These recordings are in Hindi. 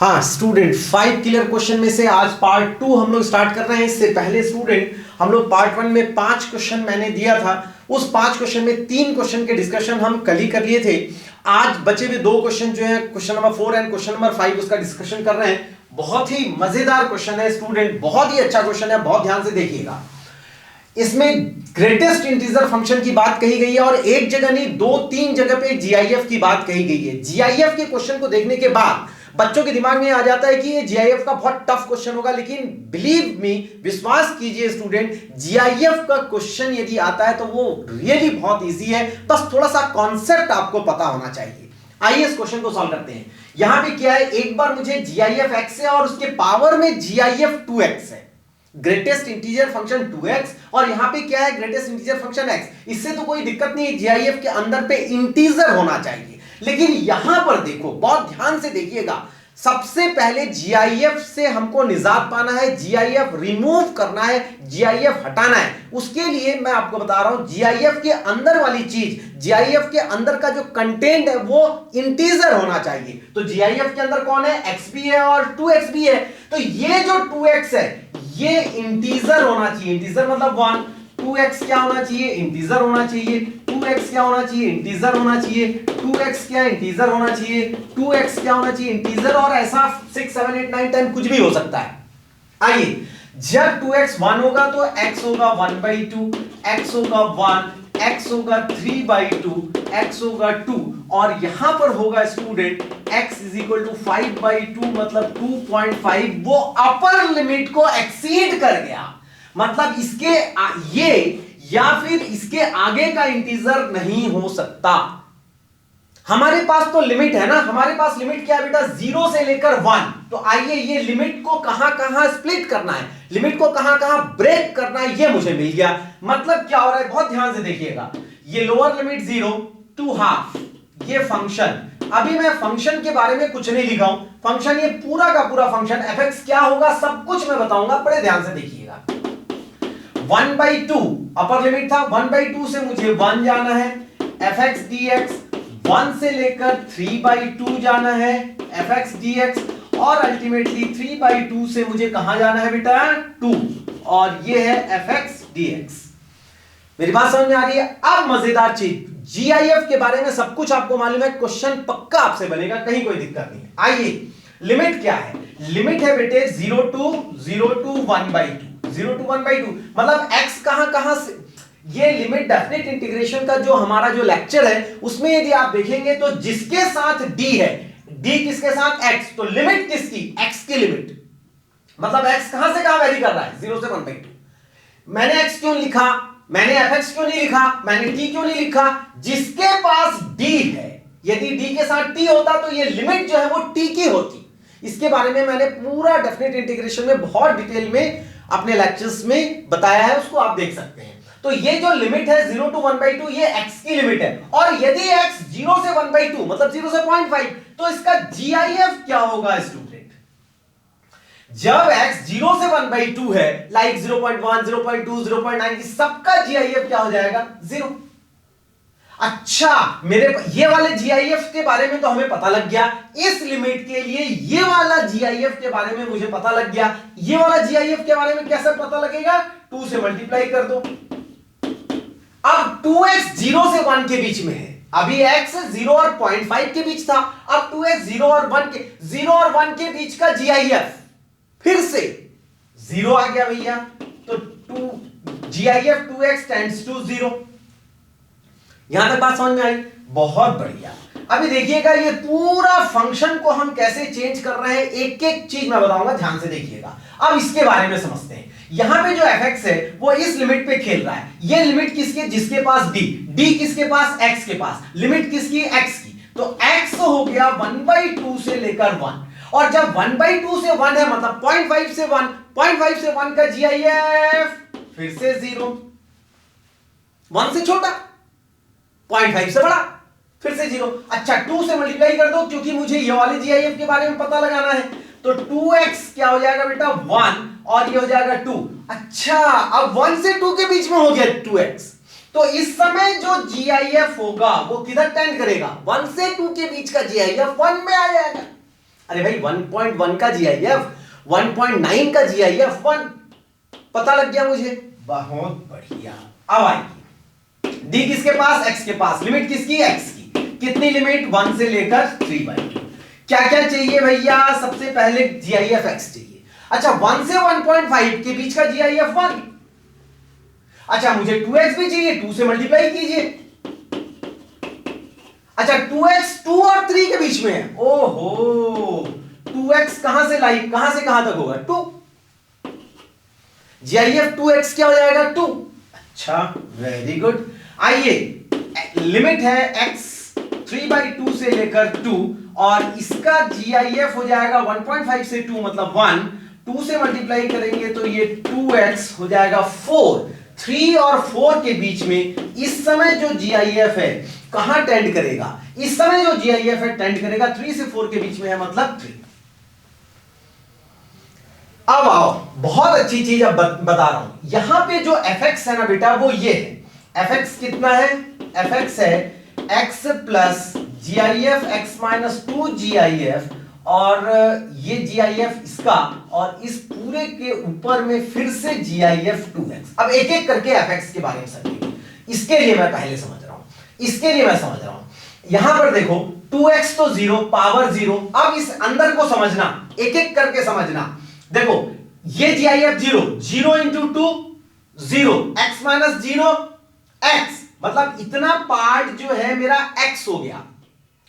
हाँ स्टूडेंट, 5 क्लियर क्वेश्चन में से आज पार्ट 2 हम लोग स्टार्ट कर रहे हैं। इससे पहले स्टूडेंट हम लोग पार्ट 1 में 5 क्वेश्चन मैंने दिया था, उस 5 क्वेश्चन में 3 क्वेश्चन के डिस्कशन हम कल ही कर लिए थे। आज बचे हुए 2 क्वेश्चन जो है question number 4 and question number 5 उसका डिस्कशन कर रहे हैं। बहुत ही मजेदार क्वेश्चन है स्टूडेंट, बहुत ही अच्छा क्वेश्चन है, बहुत ध्यान से देखिएगा। इसमें ग्रेटेस्ट इंटीजर फंक्शन की बात कही गई है और एक जगह नहीं 2-3 जगह पे जीआईएफ की बात कही गई है। जीआईएफ के क्वेश्चन को देखने के बाद बच्चों के दिमाग में आ जाता है कि ये जीआईएफ का बहुत टफ क्वेश्चन होगा, लेकिन बिलीव मी, विश्वास कीजिए स्टूडेंट, जीआईएफ का क्वेश्चन यदि आता है तो वो रियली बहुत इजी है, बस थोड़ा सा कॉन्सेप्ट आपको पता होना चाहिए। आइए इस क्वेश्चन को सॉल्व करते हैं। यहां पे क्या है, एक बार मुझे जीआईएफ एक्स है और उसके पावर में जीआईएफ 2x है। ग्रेटेस्ट इंटीजर फंक्शन 2x और यहां पे क्या है, ग्रेटेस्ट इंटीजर फंक्शन x। इससे तो कोई दिक्कत नहीं है, जीआईएफ के अंदर पे इंटीजर होना चाहिए। लेकिन यहां पर देखो, बहुत ध्यान से देखिएगा, सबसे पहले जीआईएफ से हमको निजात पाना है, जीआईएफ रिमूव करना है, जीआईएफ हटाना है। उसके लिए मैं आपको बता रहा हूं, जीआईएफ के अंदर वाली चीज, जीआईएफ के अंदर का जो कंटेंट है वो इंटीजर होना चाहिए। तो जीआईएफ के अंदर कौन है, x भी है और 2x भी है। तो ये जो 2x है ये इंटीजर होना चाहिए। इंटीजर मतलब 1। 2x क्या होना चाहिए, इंटीजर होना चाहिए। 2x क्या होना चाहिए, इंटीजर होना चाहिए। 2x क्या इंटीजर होना चाहिए। 2x क्या होना चाहिए, इंटीजर। और ऐसा 6 7 8 9 10 कुछ भी हो सकता है। आइए, जब 2x 1 होगा तो x होगा 1/2, x होगा 1, x होगा 3/2, x होगा 2 और यहां पर होगा स्टूडेंट x = 5/2 मतलब 2.5। वो अपर लिमिट को एक्सीड कर गया, मतलब इसके ये या फिर इसके आगे का इंटीजर नहीं हो सकता। हमारे पास तो लिमिट है ना, हमारे पास लिमिट क्या है बेटा, 0 से लेकर 1। तो आइए ये लिमिट को कहां कहां स्प्लिट करना है, लिमिट को कहां कहां ब्रेक करना है, ये मुझे मिल गया। मतलब क्या हो रहा है, बहुत ध्यान से देखिएगा। ये लोअर लिमिट 0 to ½ ये फंक्शन, अभी मैं फंक्शन के बारे में कुछ नहीं लिखा हूं, फंक्शन ये पूरा का पूरा फंक्शन fx क्या होगा सब कुछ मैं बताऊंगा, बड़े ध्यान से देखिएगा। 1/2 अपर लिमिट था, 1/2 से मुझे 1 जाना है, fx dx 1 से लेकर 3/2 जाना है, fx dx और अल्टीमेटली 3/2 से मुझे कहां जाना है बेटा, 2 और ये है fx dx। मेरी बात समझ में आ रही है। अब मजेदार चीज, जीआईएफ के बारे में सब कुछ आपको मालूम है, क्वेश्चन पक्का आपसे बनेगा, कहीं कोई दिक्कत नहीं है। आइए, लिमिट क्या है, लिमिट है बेटे 0 to 1/2, 0 to 1/2 मतलब x कहां कहां से, ये लिमिट डेफिनेट इंटीग्रेशन का जो हमारा जो लेक्चर है उसमें यदि आप देखेंगे तो जिसके साथ d है, d किसके साथ x, तो लिमिट किसकी, x की लिमिट, मतलब x कहां से कहां वैरी कर रहा है, 0 से 1/2। मैंने x क्यों लिखा, मैंने fx क्यों नहीं लिखा, मैंने t क्यों नहीं लिखा, जिसके पास d है, यदि d के साथ t होता तो ये लिमिट जो है वो t की होती। इसके बारे में मैंने पूरा डेफिनेट इंटीग्रेशन में बहुत डिटेल में अपने लेक्चर्स में बताया है, उसको आप देख सकते हैं। तो ये जो लिमिट है 0 to 1/2 ये x की लिमिट है, और यदि x 0 से 1/2 मतलब 0 से 0.5 तो इसका जीआईएफ क्या होगा स्टूडेंट, जब x 0 से 1/2 है, लाइक 0.1 0.2 0.9 सबका जीआईएफ क्या हो जाएगा, 0। अच्छा, मेरे ये वाले जीआईएफ के बारे में तो हमें पता लग गया, इस लिमिट के लिए ये वाला जीआईएफ के बारे में मुझे पता लग गया। ये वाला जीआईएफ के बारे में कैसे पता लगेगा, 2 से मल्टीप्लाई कर दो। अब 2x 0 से 1 के बीच में है, अभी x 0 और 0.5 के बीच था, अब 2x 0 और 1 के बीच का जीआईएफ फिर से 0 आ गया भैया, तो जीआईएफ 2x टेंड्स टू 0। यहां तक बात समझ में आई, बहुत बढ़िया। अभी देखिएगा ये पूरा फंक्शन को हम कैसे चेंज कर रहे हैं, एक एक चीज मैं बताऊंगा, ध्यान से देखिएगा। अब इसके बारे में समझते हैं। यहां पे जो fx है वो इस लिमिट पे खेल रहा है, ये लिमिट किसकी, जिसके पास d किसके पास, x के पास, लिमिट किसकी, x की। तो x हो गया 1/2 से लेकर 1, और जब 1/2 से 1 है मतलब 0.5 से 1, 0.5 से 1 का जीआईएफ फिर से 0, 1 से छोटा, 0.5 से बड़ा, फिर से 0। अच्छा, 2 से मल्टीप्लाई कर दो क्योंकि मुझे ये वाले जीआईएफ के बारे में पता लगाना है। तो 2x क्या हो जाएगा बेटा, 1 और ये हो जाएगा 2। अच्छा, अब 1 से 2 के बीच में हो गया 2x, तो इस समय जो जीआईएफ होगा वो किधर टेंड करेगा, 1 से 2 के बीच का जीआईएफ 1 में आ जाएगा। अरे भाई 1.1 का GIF, 1.9 का GIF 1 पता लग गया मुझे, बहुत बढ़िया। अब आइए डी किसके पास, x के पास, लिमिट किसकी, x की, कितनी लिमिट, 1 से लेकर 3/2। क्या क्या चाहिए भैया, सबसे पहले GIF x चाहिए। अच्छा 1 से 1.5 के बीच का GIF 1। अच्छा मुझे 2x भी चाहिए, 2 से मल्टीप्लाई कीजिए। अच्छा 2x 2 और 3 के बीच में है, ओहो 2x कहां से लाई, कहां से कहां तक होगा 2, GIF 2x क्या हो जाएगा 2। अच्छा वेरी गुड। आइए लिमिट है x 3/2 से लेकर 2 और इसका GIF हो जाएगा 1.5 से 2 मतलब 1, 2 से मल्टीप्लाई करेंगे तो ये 2x हो जाएगा 4। 3 और 4 के बीच में इस समय जो GIF है कहां टेंड करेगा, इस समय जो GIF है टेंड करेगा 3 से 4 के बीच में है मतलब 3। अब आओ बहुत अच्छी चीज अब बता रहा हूं, यहां पे जो fx है ना बेटा वो ये है, fx कितना है, fx है x plus GIF x minus 2 GIF और ये GIF इसका और इस पूरे के ऊपर में फिर से GIF 2x। अब एक एक करके fx के बारे में समझेंगे, इसके लिए मैं पहले समझ रहा हूं, इसके लिए मैं समझ रहा हूं। यहां पर देखो 2x तो 0 पावर 0, अब इस अंदर को समझना, एक एक करके समझना। देखो ये GIF 0, 0 into 2 0, x minus 0 x, मतलब इतना पार्ट जो है मेरा x हो गया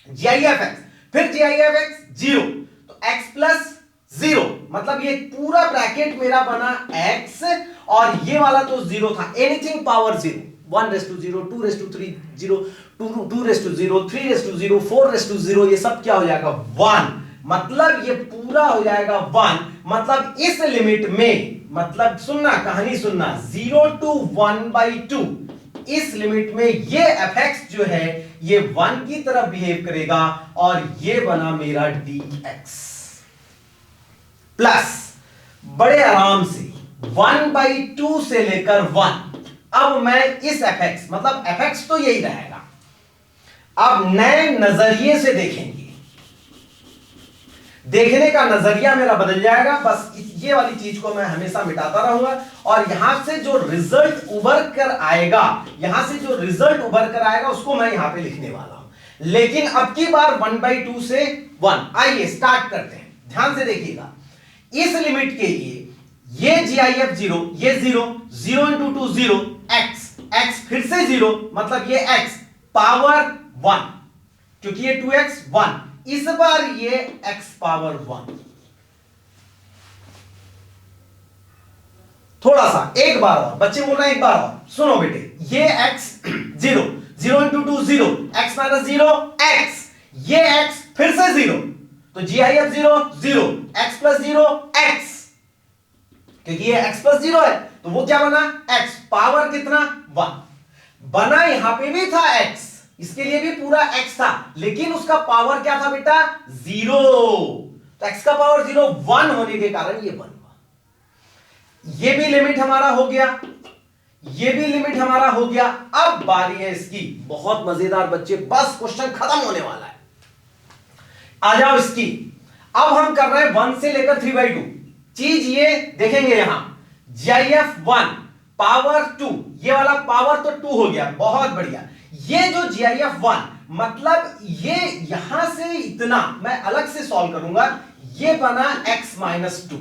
GIF x, फिर GIF x 0 तो x प्लस 0 मतलब ये पूरा ब्रैकेट मेरा बना x और ये वाला तो 0 था, anything power 0, 1 raise to 0, 2 raise to 3 0, 2 raise to 0, 3 raise to 0, 4 raise to 0, ये सब क्या हो जाएगा 1, मतलब ये पूरा हो जाएगा 1, मतलब इस लिमिट में, मतलब सुनना कहानी सुनना, 0 to 1/2 इस लिमिट में ये fx जो है ये 1 की तरफ बिहेव करेगा और ये बना मेरा dx प्लस बड़े आराम से 1/2 से लेकर 1। अब मैं इस fx मतलब fx तो यही रहेगा, अब नए नजरिए से देखेंगे, देखने का नजरिया मेरा बदल जाएगा, बस ये वाली चीज को मैं हमेशा मिटाता रहूंगा और यहां से जो रिजल्ट उभर कर आएगा, यहां से जो रिजल्ट उभर कर आएगा उसको मैं यहां पे लिखने वाला हूं, लेकिन अब की बार 1/2 से 1। आइए स्टार्ट करते हैं, ध्यान से देखिएगा, इस लिमिट के लिए ये GIF 0, ये 0, 0 इंटू 2 0, x फिर से 0 मतलब ये x पावर 1, क्योंकि ये 2x 1, इस बार ये x पावर 1। थोड़ा सा एक बार और, बच्चे बोल रहे हैं एक बार और सुनो बेटे, ये x 0, 0 into 2 0, x minus 0 x, ये x फिर से 0 तो GIF 0 0, x प्लस 0 x, क्योंकि ये x प्लस 0 है तो वो क्या बना x पावर कितना 1 बना, यहां पे भी था x, इसके लिए भी पूरा x था लेकिन उसका पावर क्या था बेटा 0, तो x का पावर 0 1 होने के कारण ये 1 हुआ। ये भी लिमिट हमारा हो गया, ये भी लिमिट हमारा हो गया। अब बारी है इसकी, बहुत मजेदार बच्चे, बस क्वेश्चन खत्म होने वाला है, आ जाओ इसकी। अब हम कर रहे हैं 1 से लेकर 3/2, चीज ये देखेंगे यहां GIF 1 पावर 2, ये वाला पावर तो 2 हो गया, बहुत बढ़िया। ये जो GIF 1 मतलब ये यहां से इतना मैं अलग से सॉल्व करूंगा, ये बना x माइनस 2,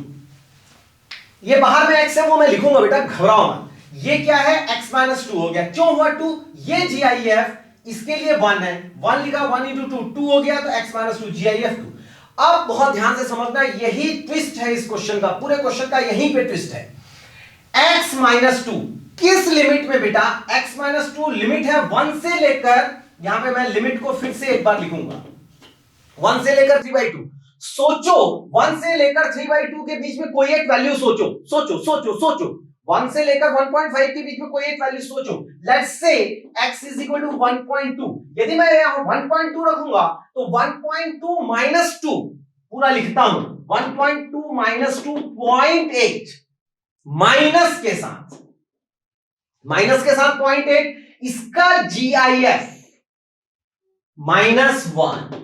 ये बाहर में x है वो मैं लिखूंगा बेटा, घबराओ मत। ये क्या है x माइनस 2 हो गया, क्यों हुआ 2, ये GIF इसके लिए 1 है, 1 लिखा, 1 इंटू 2 2 हो गया तो x माइनस 2 GIF 2। अब बहुत ध्यान से समझना, यही ट्विस्ट है इस क्वेश्चन का, पूरे क्वेश्चन का यहीं पे ट्विस्ट है। x माइनस 2 किस लिमिट में बेटा, x माइनस 2 लिमिट है 1 से लेकर, यहां पे मैं लिमिट को फिर से एक बार लिखूंगा, 1 से लेकर 3/2। सोचो 1 से लेकर 3/2 के बीच में कोई एक वैल्यू सोचो, सोचो सोचो सोचो, 1 से लेकर 1.5 के बीच में कोई एक वैल्यू सोचो। Let's say x is equal to 1.2, यदि मैं यहां 1.2 रखूंगा तो 1.2 माइनस 2 पूरा लिखता हूं, 1.2 माइनस 2 0.8 माइनस के साथ, माइनस के साथ 0.8, इसका GIF -1,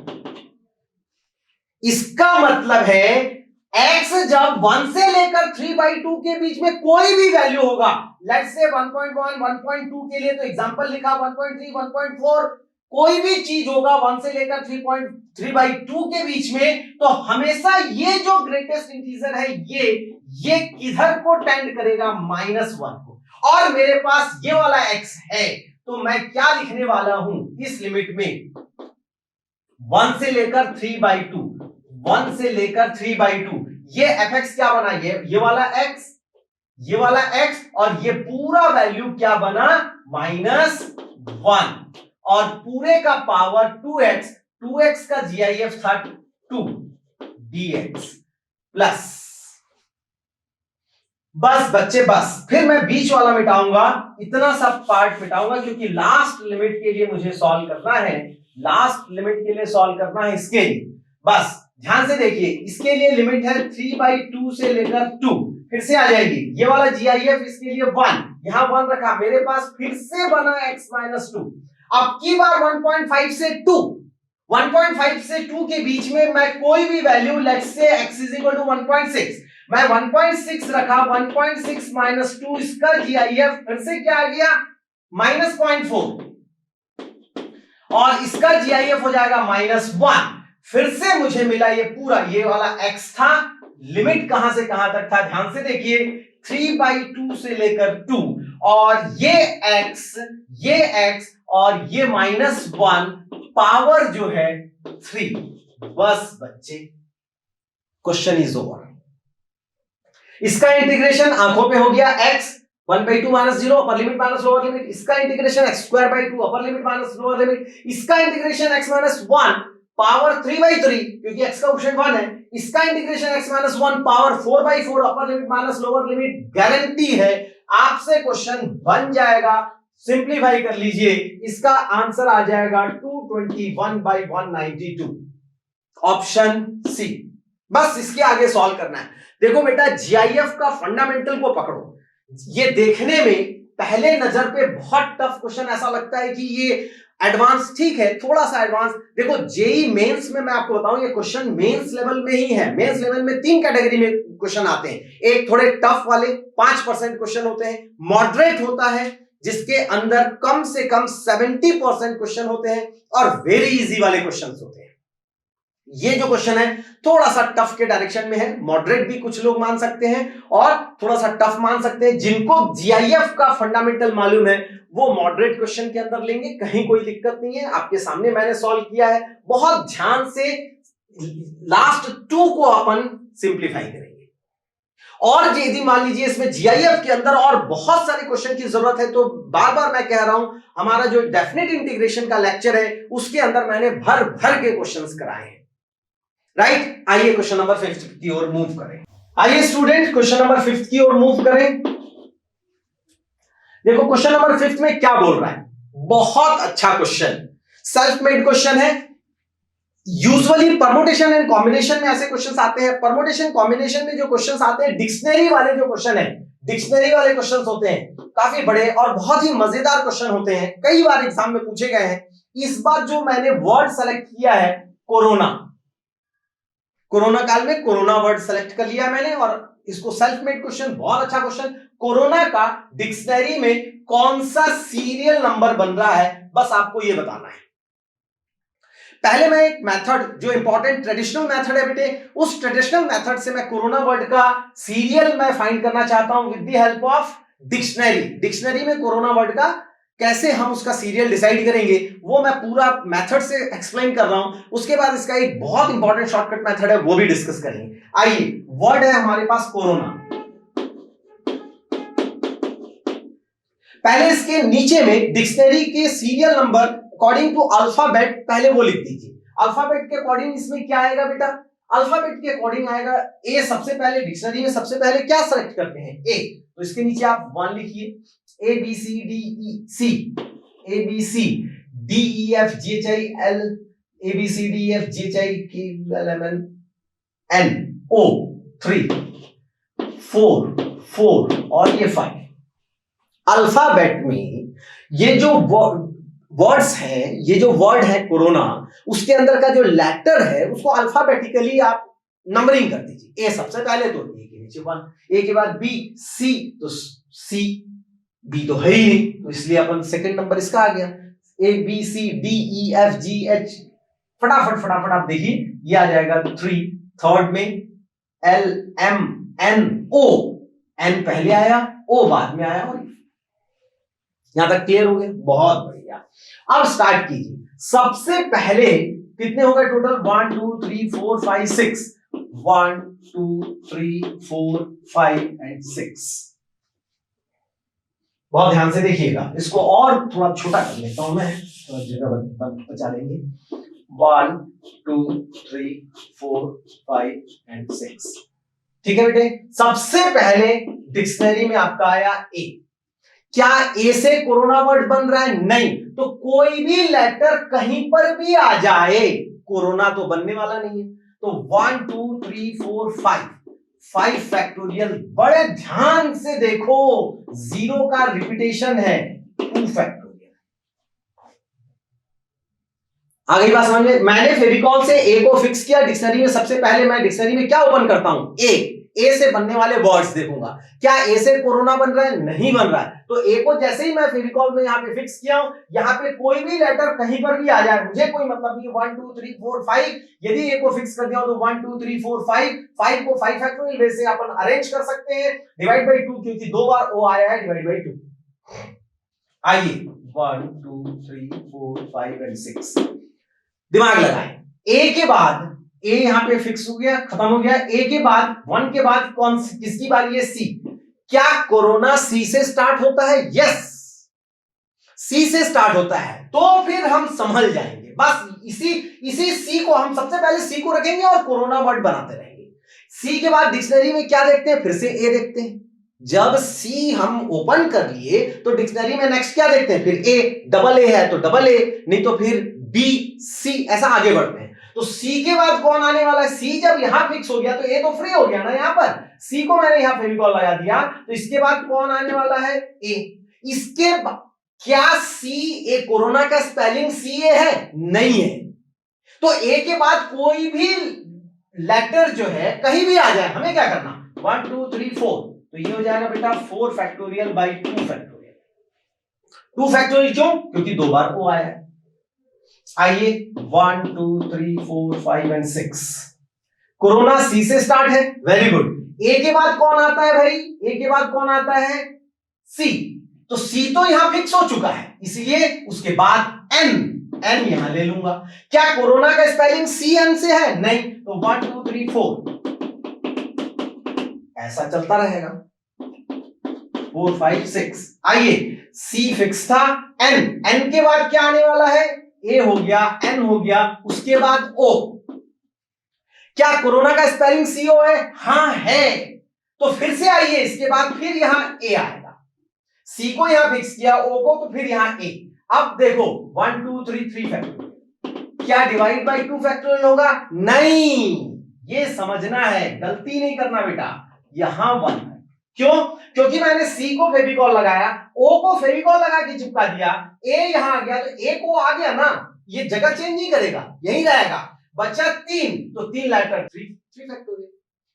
इसका मतलब है x जब 1 से लेकर 3/2 के बीच में कोई भी वैल्यू होगा, लेट्स से 1.1 1.2 के लिए तो एग्जांपल लिखा, 1.3 1.4 कोई भी चीज होगा 1 से लेकर 3.3/2 के बीच में, तो हमेशा ये जो ग्रेटेस्ट इंटीजर है ये किधर को टेंड करेगा, -1 को। और मेरे पास ये वाला x है, तो मैं क्या लिखने वाला हूं इस लिमिट में, 1 से लेकर 3/2, 1 से लेकर 3/2, ये fx क्या बना, ये वाला x, ये वाला x, और ये पूरा वैल्यू क्या बना, -1, और पूरे का पावर 2x, 2x का GIF था 2 dx प्लस, बस बच्चे बस, फिर मैं बीच वाला मिटाऊंगा, इतना सा पार्ट मिटाऊंगा, क्योंकि लास्ट लिमिट के लिए मुझे सॉल्व करना है, लास्ट लिमिट के लिए सॉल्व करना है इसके लिए। बस ध्यान से देखिए, इसके लिए लिमिट है 3/2 से लेकर 2, फिर से आ जाएगी, ये वाला GIF इसके लिए 1, यहां 1 रखा, मेरे पास फिर से बना x-2, अब की बार 1.5 से 2, 1.5 से 2 के बीच में मैं कोई भी वैल्यू, लेट्स से x = 1.6, मैं 1.6 रखा, 1.6 - 2, इसका GIF फिर से क्या आ गया, -0.4, और इसका GIF हो जाएगा -1, फिर से मुझे मिला ये पूरा, ये वाला x था, लिमिट कहां से कहां तक था, ध्यान से देखिए, 3/2 से लेकर 2, और ये x और ये -1, पावर जो है 3, बस बच्चे क्वेश्चन इज ओवर। इसका इंटीग्रेशन आंखों पे हो गया, x 1/2 -0 upper limit minus lower limit, इसका integration x²/2 upper limit minus lower limit, इसका इंटीग्रेशन x-1 पावर 3/3 क्योंकि x का ऑप्शन 1 है, इसका integration x-1 power 4/4 upper limit minus lower limit. Guarantee है आपसे क्वेश्चन बन जाएगा, सिंप्लीफाई कर लीजिए, इसका आंसर आ जाएगा 221/192, ऑप्शन सी। बस इसके आगे सॉल्व करना है। देखो बेटा, जीआईएफ का फंडामेंटल को पकड़ो, ये देखने में पहले नजर पे बहुत टफ क्वेश्चन ऐसा लगता है कि ये एडवांस, ठीक है थोड़ा सा एडवांस। देखो जेई मेंस में मैं आपको बताऊं, ये क्वेश्चन मेंस लेवल में ही है। मेंस लेवल में 3 कैटेगरी में क्वेश्चन आते हैं, एक थोड़े टफ वाले 5% क्वेश्चन होते हैं, मॉडरेट होता है जिसके अंदर कम से कम 70% क्वेश्चन होते हैं, और वेरी इजी वाले क्वेश्चन होते हैं। ये जो क्वेश्चन है थोड़ा सा टफ के डायरेक्शन में है, मॉडरेट भी कुछ लोग मान सकते हैं और थोड़ा सा टफ मान सकते हैं। जिनको जीआईएफ का फंडामेंटल मालूम है वो मॉडरेट क्वेश्चन के अंदर लेंगे, कहीं कोई दिक्कत नहीं है। आपके सामने मैंने सॉल्व किया है, बहुत ध्यान से लास्ट 2 को अपन सिंप्लीफाई करेंगे। और यदि मान लीजिए इसमें जीआईएफ के अंदर और बहुत सारे क्वेश्चन की जरूरत है, तो बार बार मैं कह रहा हूं, हमारा जो डेफिनेट इंटीग्रेशन का लेक्चर है उसके अंदर मैंने भर भर के क्वेश्चंस कराए हैं। राइट, आइए क्वेश्चन नंबर 5 की ओर मूव करें। आइए स्टूडेंट क्वेश्चन नंबर 5 की ओर मूव करें। देखो क्वेश्चन नंबर 5 में क्या बोल रहा है, बहुत अच्छा क्वेश्चन, सेल्फ मेड क्वेश्चन है। यूजुअली परमुटेशन एंड कॉम्बिनेशन में ऐसे क्वेश्चंस आते हैं। परमुटेशन कॉम्बिनेशन में जो क्वेश्चंस आते हैं, डिक्शनरी वाले जो क्वेश्चन है, डिक्शनरी वाले क्वेश्चंस होते हैं, काफी बड़े और बहुत ही मजेदार क्वेश्चन होते हैं, कई बार एग्जाम में पूछे गए हैं। इस बार जो मैंने वर्ड सेलेक्ट किया है कोरोना, कोरोना काल में कोरोना वर्ड सेलेक्ट कर लिया मैंने, और इसको सेल्फ मेड क्वेश्चन, बहुत अच्छा क्वेश्चन। कोरोना का डिक्शनरी में कौन सा सीरियल नंबर बन रहा है, बस आपको यह बताना है। पहले मैं एक मेथड, जो इंपॉर्टेंट ट्रेडिशनल मेथड है बेटे, उस ट्रेडिशनल मेथड से मैं कोरोना वर्ड का सीरियल मैं फाइंड करना चाहता हूं with the help of dictionary. Dictionary में कोरोना वर्ड का कैसे हम उसका सीरियल डिसाइड करेंगे, वो मैं पूरा मेथड से एक्सप्लेन कर रहा हूं। उसके बाद इसका एक बहुत इंपॉर्टेंट शॉर्टकट मेथड है, वो भी डिस्कस करेंगे। आइए, वर्ड है हमारे पास कोरोना। पहले इसके नीचे में डिक्शनरी के serial number according to alphabet, पहले वो लिख दीजिए। अल्फाबेट के अकॉर्डिंग इसमें क्या आएगा बेटा, अल्फाबेट के अकॉर्डिंग आएगा ए सबसे पहले। डिक्शनरी में सबसे पहले क्या सेलेक्ट करते हैं, ए, तो इसके नीचे आप 1 लिखिए। A B C D E C, A B C D E F G H I L, A B C D E F G H I K L M N N O 3 4 और ये 5। अल्फाबेट में ये जो वर्ड्स हैं, ये जो वर्ड है कोरोना, उसके अंदर का जो लेटर है उसको अल्फाबेटिकली आप नंबरिंग कर दीजिए। ए सबसे पहले, तो ए के नीचे 1, ए के बाद बी, सी, तो सी, बी तो है ही नहीं, तो इसलिए अपन सेकंड नंबर इसका आ गया। A B C D E F G H, फटाफट फटाफट आप देखिए, ये आ जाएगा 3। थर्ड में L M N O, N पहले आया, ओ बाद में आया, और यहां तक क्लियर हो गया? बहुत बढ़िया। अब स्टार्ट कीजिए। सबसे पहले कितने हो गए टोटल? 1 2 3 4 5 6, 1 2 3 4 5 एंड 6। बहुत ध्यान से देखिएगा, इसको और थोड़ा छोटा कर लेता हूं मैं, थोड़ा जगह बचा लेंगे। 1 2 3 4 5 एंड 6। ठीक है बेटे, सबसे पहले डिक्शनरी में आपका आया ए। क्या ए से कोरोना वर्ड बन रहा है? नहीं। तो कोई भी लेटर कहीं पर भी आ जाए, कोरोना तो बनने वाला नहीं है। तो 1 2 3 4 5 फैक्टोरियल। बड़े ध्यान से देखो, 0 का रिपीटेशन है, 2 फैक्टोरियल। आ गई बात समझ में? मैंने फेविकॉल से ए को फिक्स किया डिक्शनरी में। सबसे पहले मैं डिक्शनरी में क्या ओपन करता हूं? ए से बनने वाले वर्ड्स देखूंगा। क्या ए से कोरोना बन रहा है? नहीं बन रहा है। तो ए को जैसे ही मैं फेविकॉल में यहां पे फिक्स किया हूं, यहां पे कोई भी लेटर कहीं पर भी आ जाए, मुझे कोई मतलब नहीं। 1 2 3 4 5, यदि ए को फिक्स कर दिया तो 1 2 3 4 5 को 5 फैक्टोरियल वे से अपन अरेंज कर सकते हैं। डिवाइड बाई 2, क्योंकि 2 बार ओ आया है, डिवाइड बाई 2। आइए 1 2 3 4 5 एंड 6। दिमाग लगाएं। ए के बाद, ए यहां पे फिक्स हो गया, खत्म हो गया। ए के बाद 1 के बाद कौन किसकी बारी है? सी। क्या कोरोना सी से स्टार्ट होता है? यस, सी से स्टार्ट होता है। तो फिर हम संभल जाएंगे। बस इसी सी को हम सबसे पहले सी को रखेंगे और कोरोना वर्ड बनाते रहेंगे। सी के बाद डिक्शनरी में क्या देखते हैं? फिर से ए देखते हैं। जब सी हम ओपन कर लिए तो डिक्शनरी में नेक्स्ट क्या देखते हैं? फिर ए, डबल ए है तो डबल ए, नहीं तो फिर बी सी, ऐसा आगे बढ़ते हैं। तो सी के बाद कौन आने वाला है? सी जब यहां फिक्स हो गया तो ए तो फ्री हो गया ना, यहां पर सी को मैंने यहां फेविकॉल लगा दिया, तो इसके बाद कौन आने वाला है? ए। इसके बाद क्या सी ए, कोरोना का स्पेलिंग सी ए है? नहीं है। तो ए के बाद कोई भी लेटर जो है कहीं भी आ जाए, हमें क्या करना? 1 2 3 4, तो ये हो जाएगा बेटा 4 फैक्टोरियल बाई 2 फैक्टोरियल। 2 फैक्टोरियल क्यों? क्योंकि 2 बार ओ आया है। आइए 1 2 3 4 5 एंड 6। कोरोना सी से स्टार्ट है, वेरी गुड। ए के बाद कौन आता है भाई? ए के बाद कौन आता है? सी। तो सी तो यहां फिक्स हो चुका है, इसलिए उसके बाद एन, एन यहां ले लूंगा। क्या कोरोना का स्पेलिंग सी एन से है? नहीं। तो 1 2 3 4, ऐसा चलता रहेगा, 4 5 6। आइए, सी फिक्स था, एन, एन के बाद क्या आने वाला है? ए हो गया, एन हो गया, उसके बाद ओ। क्या कोरोना का स्पेलिंग सीओ है? हां है। तो फिर से आइए, इसके बाद फिर यहां ए आएगा। सी को यहां फिक्स किया, ओ को, तो फिर यहां ए। अब देखो 1 2 3 3 फैक्टोरियल। क्या डिवाइड बाई 2 फैक्टोरियल होगा? नहीं, ये समझना है, गलती नहीं करना बेटा। यहां 1 है। क्यों? क्योंकि मैंने सी को फेविकॉल लगाया, ओ को फेविकॉल लगा के चिपका दिया, ए यहां आ गया, तो ए को आ गया ना, ये जगह चेंज नहीं करेगा, यही रहेगा। बचा 3, तो 3 लेटर 3 फैक्टोरियल।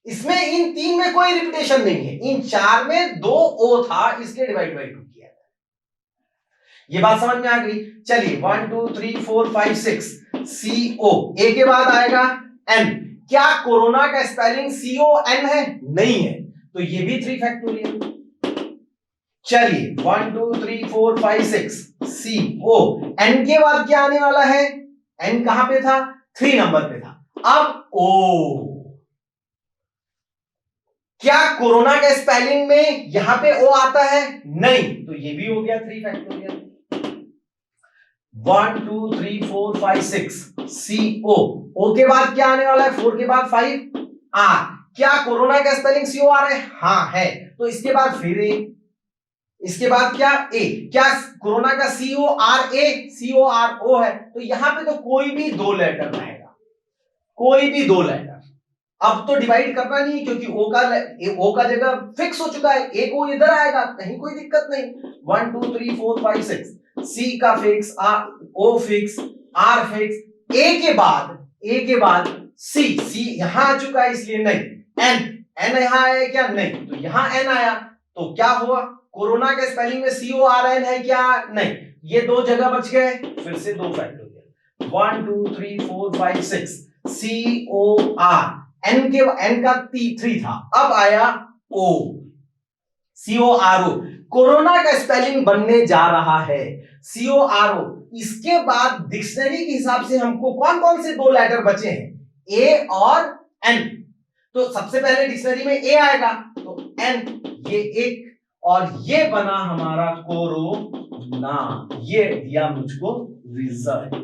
इसमें इन 3 में कोई रिपीटेशन नहीं है, इन 4 में 2 ओ था, इसके डिवाइड बाई 2 किया। ये बात समझ में आ गई? चलिए 1 2 3 4 5 6, सी ओ। ए के बाद आएगा एन। क्या कोरोना का स्पेलिंग सीओ एन है? नहीं है, तो ये भी 3 फैक्टोरियल। चलिए 1 2 3 4 5 6, सी ओ। एन के बाद क्या आने वाला है? एन कहां पे था? 3 नंबर पे था। अब ओ। क्या कोरोना का स्पेलिंग में यहां पे ओ आता है? नहीं, तो ये भी हो गया 3 फैक्टोरियल। 1 2 3 4 5 6, सी ओ। ओ के बाद क्या आने वाला है? 4 के बाद 5 आर। क्या कोरोना का स्पेलिंग सीओ आर है? हां है, तो इसके बाद फिर ए, इसके बाद क्या? ए। क्या कोरोना का CO R A, CO R O है, तो यहां पे तो कोई भी 2 लेटर रहेगा, कोई भी 2 लेटर। अब तो डिवाइड करना नहीं, क्योंकि ओ का जगह फिक्स हो चुका है, ए को इधर आएगा, कहीं कोई दिक्कत नहीं। 1 2 3 4 5 6, सी का fix, O fix, R fix, A के बाद सी यहां आ चुका है इसलिए नहीं, एन यहां आया क्या? नहीं, तो यहां एन आया तो क्या हुआ? कोरोना के स्पेलिंग में CORN है क्या? नहीं, ये दो जगह बच गए, फिर से दो फैक्टोरियल 1 2 3 4 5 6 COR, एन का 3 था, अब आया ओ, CORO, कोरोना का स्पेलिंग बनने जा रहा है CORO। इसके बाद डिक्शनरी के हिसाब से हमको कौन कौन से दो लेटर बचे हैं? ए और एन। तो सबसे पहले डिक्शनरी में ए आएगा तो एन, ये एक, और ये बना हमारा कोरोना, ये दिया मुझको रिजल्ट।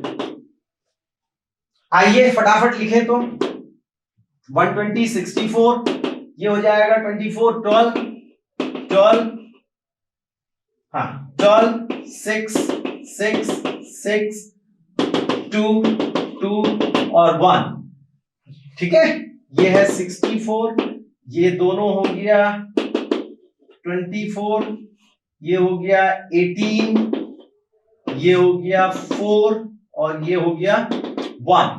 आइए फटाफट लिखें तो 120 64, ये हो जाएगा 24 12 हाँ 12 6 6 6 2 2 और 1, ठीक है। ये है 64, ये दोनों हो गया 24, ये हो गया 18, ये हो गया 4 और ये हो गया 1।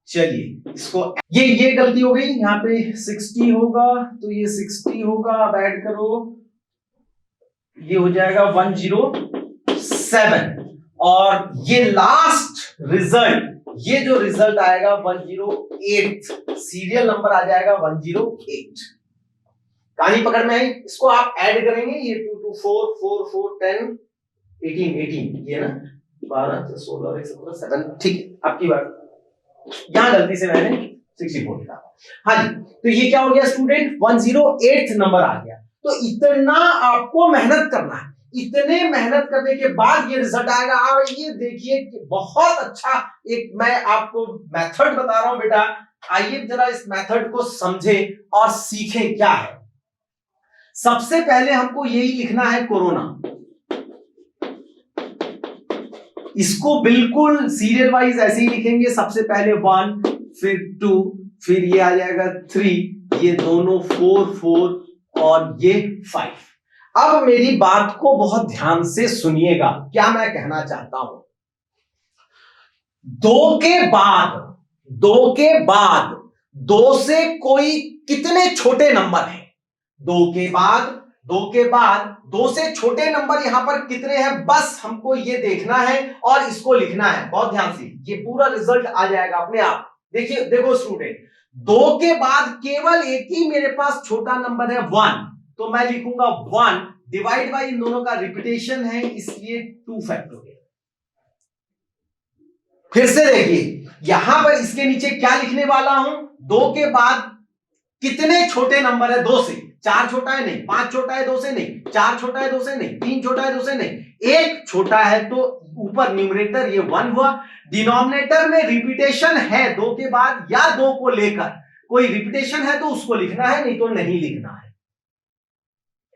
चलिए इसको, ये गलती हो गई, यहाँ पे 60 होगा तो ये 60 होगा, अब ऐड करो, ये हो जाएगा 107, और ये लास्ट रिजल्ट, ये जो रिजल्ट आएगा 108, सीरियल नंबर आ जाएगा 108। कहानी पकड़ में आई, इसको आप ऐड करेंगे, ये 2 2 4 4 4 10 18, ये ना 12 16 और 17 7, ठीक है आपकी बात। यहां गलती से मैंने 64 लिखा। हाँ जी, तो ये क्या हो गया स्टूडेंट? 108 नंबर आ गया। तो इतना आपको मेहनत करना है, इतने मेहनत करने के बाद ये रिजल्ट आएगा। आप ये देखिए कि बहुत अच्छा एक मैं आपको मेथड बता रहा हूं बेटा, आइए जरा इस मेथड को समझे और सीखें क्या है। सबसे पहले हमको यही लिखना है कोरोना, इसको बिल्कुल सीरियल वाइज ऐसे ही लिखेंगे, सबसे पहले 1 फिर 2 फिर ये आ जाएगा 3, ये दोनों 4 4 और ये 5। अब मेरी बात को बहुत ध्यान से सुनिएगा, क्या मैं कहना चाहता हूं। दो के बाद दो से कोई कितने छोटे नंबर हैं? दो के बाद दो से छोटे नंबर यहां पर कितने हैं, बस हमको ये देखना है और इसको लिखना है। बहुत ध्यान से, ये पूरा रिजल्ट आ जाएगा अपने आप। देखिए, देखो स्टूडेंट, दो के बाद केवल एक ही मेरे पास छोटा नंबर है 1, तो मैं लिखूंगा 1 डिवाइड बाई इन दोनों का रिपीटेशन है, इसलिए 2 फैक्टोरियल। फिर से देखिए, यहां पर इसके नीचे क्या लिखने वाला हूं, दो के बाद कितने छोटे नंबर है? 2 से। 4 छोटा है नहीं, 5 छोटा है 2 से नहीं, 4 छोटा है 2 से नहीं, 3 छोटा है 2 से नहीं, 1 छोटा है, तो ऊपर न्यूमरेटर ये 1 हुआ, डिनोमिनेटर में रिपीटेशन है 2 के बाद या 2 को लेकर कोई रिपीटेशन है तो उसको लिखना है, नहीं तो नहीं लिखना है।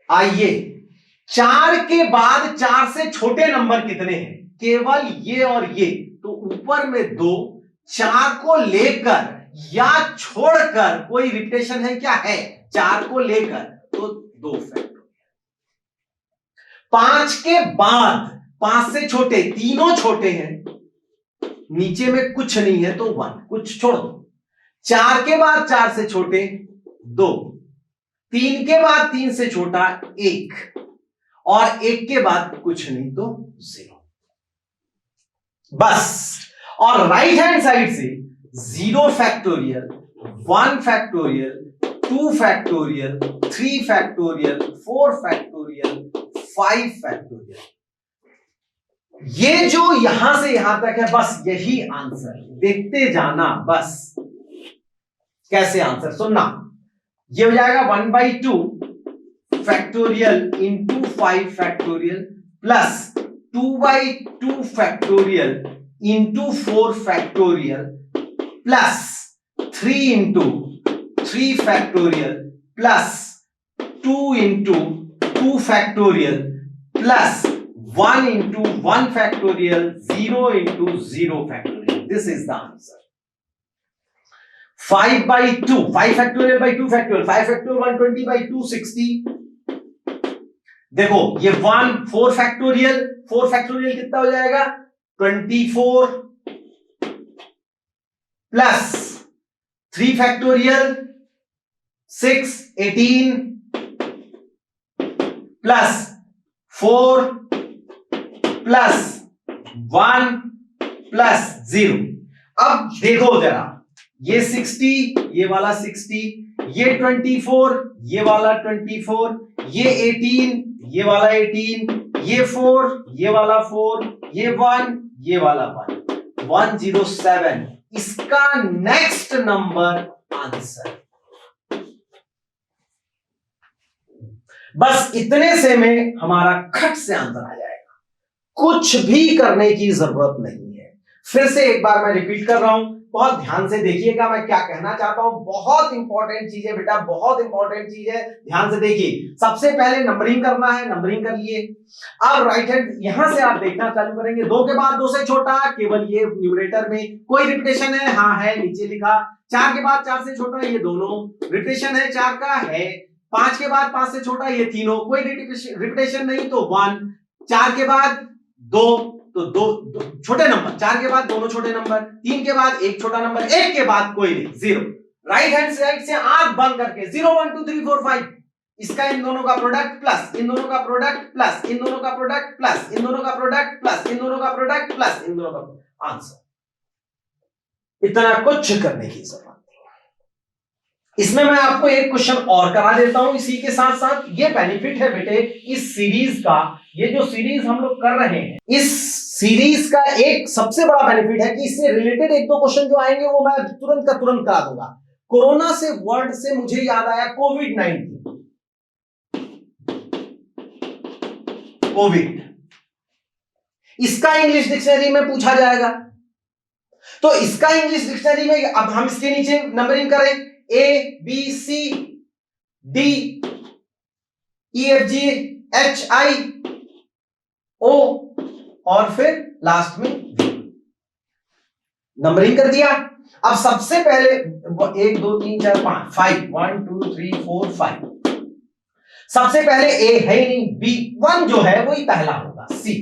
आइए, 4 के बाद 4 से छोटे नंबर कितने हैं? केवल ये और ये, तो ऊपर में 2, 4 को लेकर या छोड़कर कोई रिपीटेशन है क्या? है, 4 को लेकर तो 2 फैक्टोरियल। 5 के बाद 5 से छोटे, तीनों छोटे हैं, नीचे में कुछ नहीं है तो 1, कुछ छोड़ दो। 4 के बाद 4 से छोटे 2, 3 के बाद 3 से छोटा 1, और 1 के बाद कुछ नहीं तो 0, बस। और राइट हैंड साइड से 0 factorial, 1 factorial, 2 factorial, 3 factorial, 4 factorial, 5 factorial. ये जो यहां से यहां तक है, बस यही आंसर, देखते जाना बस। कैसे आंसर सुनना, ये हो जाएगा 1/2 factorial into 5 factorial plus 2/2 factorial into 4 factorial plus 3 into 3 factorial plus 2 into 2 factorial plus 1 into 1 factorial 0 into 0 factorial. This is the answer. 5/2, 5 factorial by 2 factorial, 5 factorial 120 by 260, देखो ये 4 फैक्टोरियल कितना हो जाएगा 24 plus 3 factorial 6 18 plus 4 plus 1 plus 0। अब देखो जरा ये 60 ये वाला 60 ये 24 ये वाला 24 ये 18 ये वाला 18 ये 4 ये वाला 4 ये 1 ये वाला 1 107 इसका नेक्स्ट नंबर आंसर। बस इतने से में हमारा खट से आंसर आ जाएगा, कुछ भी करने की जरूरत नहीं है। फिर से एक बार मैं रिपीट कर रहा हूं, बहुत ध्यान से देखिएगा मैं क्या कहना चाहता हूं। बहुत इंपॉर्टेंट चीज है बेटा, बहुत इंपॉर्टेंट चीज है, ध्यान से देखिए। सबसे पहले नंबरिंग करना है, नंबरिंग कर लिए। अब राइट हैंड यहां से आप देखना चालू करेंगे, 2 के बाद 2 से छोटा, केवल ये न्यूमरेटर में कोई रिपीटेशन है, हाँ है, नीचे लिखा। 4 के बाद 4 से छोटा, ये दोनों रिपीटेशन है, 4 का है। 5 के बाद 5 से छोटा, ये तीनों कोई रिपीटेशन नहीं, तो 1। 4 के बाद 2 तो दो छोटे नंबर, 4 के बाद दोनों छोटे नंबर, 3 के बाद एक छोटा नंबर, 1 के बाद कोई नहीं, 0। राइट हैंड साइड से आंख बंद करके 0 1 2 3 4 5 इसका इन दोनों का प्रोडक्ट प्लस इन दोनों का प्रोडक्ट प्लस इन दोनों का प्रोडक्ट प्लस इन दोनों का प्रोडक्ट प्लस इन दोनों का प्रोडक्ट प्लस इन दोनों का आंसर। इतना कुछ करने की जरूरत नहीं। इसमें मैं आपको एक क्वेश्चन और करा देता हूं इसी के साथ साथ। ये बेनिफिट है बेटे इस सीरीज का, ये जो सीरीज हम लोग कर रहे हैं, इस सीरीज का एक सबसे बड़ा बेनिफिट है कि इससे रिलेटेड 1-2 क्वेश्चन जो आएंगे वो मैं तुरंत का तुरंत करा दूंगा। कोरोना से वर्ड से मुझे याद आया कोविड-19, कोविड, इसका इंग्लिश डिक्शनरी में पूछा जाएगा। तो इसका इंग्लिश डिक्शनरी में अब हम इसके नीचे नंबरिंग करें, A B C D E F G H I O और फिर लास्ट में V। नंबरिंग कर दिया। अब सबसे पहले 1 2 3 4 5 1 2 3 4 5। सबसे पहले A है ही नहीं, B1 जो है वही पहला होगा, C।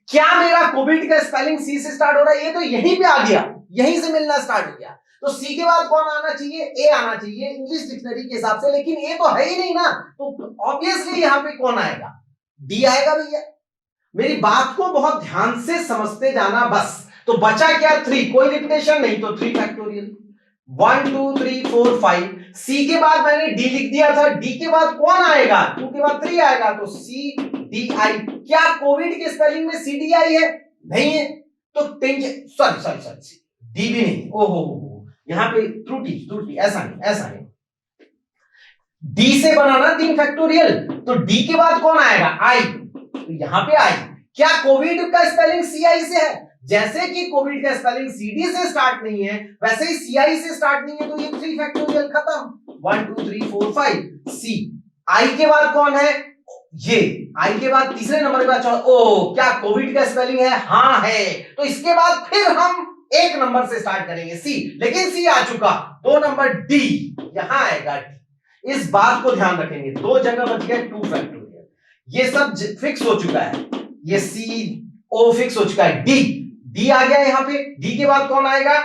क्या मेरा कोविड का स्पेलिंग C से स्टार्ट हो रहा है? ये तो यहीं पे आ गया, यहीं से मिलना स्टार्ट हो गया। तो सी के बाद कौन आना चाहिए? ए आना चाहिए इंग्लिश डिक्शनरी के हिसाब से, लेकिन ए तो है ही नहीं ना, तो ऑब्वियसली यहां पे कौन आएगा? डी आएगा भैया। मेरी बात को बहुत ध्यान से समझते जाना बस। तो बचा क्या? 3, कोई रिपीटेशन नहीं, तो 3 फैक्टोरियल 1 2 3 4 5। सी के बाद मैंने डी लिख दिया था, डी के बाद कौन आएगा? 2 के बाद 3 आएगा, तो सी डी आई। क्या कोविड के स्पेलिंग में सी डी आई है? नहीं है, तो सॉरी डी भी नहीं। ओहो, यहां पे त्रुटि, ऐसा नहीं। डी से बनाना 3 फैक्टोरियल, तो डी के बाद कौन आएगा? आई, तो यहां पे आई। क्या कोविड का स्पेलिंग सीआई से है? जैसे कि कोविड का स्पेलिंग सीडी से स्टार्ट नहीं है, वैसे ही सीआई से स्टार्ट नहीं है, तो ये 3 फैक्टोरियल खत्म। 1 2 3 4 5 सी। आई के बाद कौन है? ये आई के बाद तीसरे नंबर पे अच्छा, ओ क्या कोविड का स्पेलिंग है? हाँ है, तो इसके बाद फिर हम 1 नंबर से स्टार्ट करेंगे, सी। लेकिन सी आ चुका, 2 नंबर डी, यहां आएगा डी। इस बात को ध्यान रखेंगे, 2 जगह बच गए 2 फैक्टोरियल, ये सब फिक्स हो चुका है। ये सी ओ फिक्स हो चुका है, डी आ गया यहां पे। डी के बाद कौन आएगा?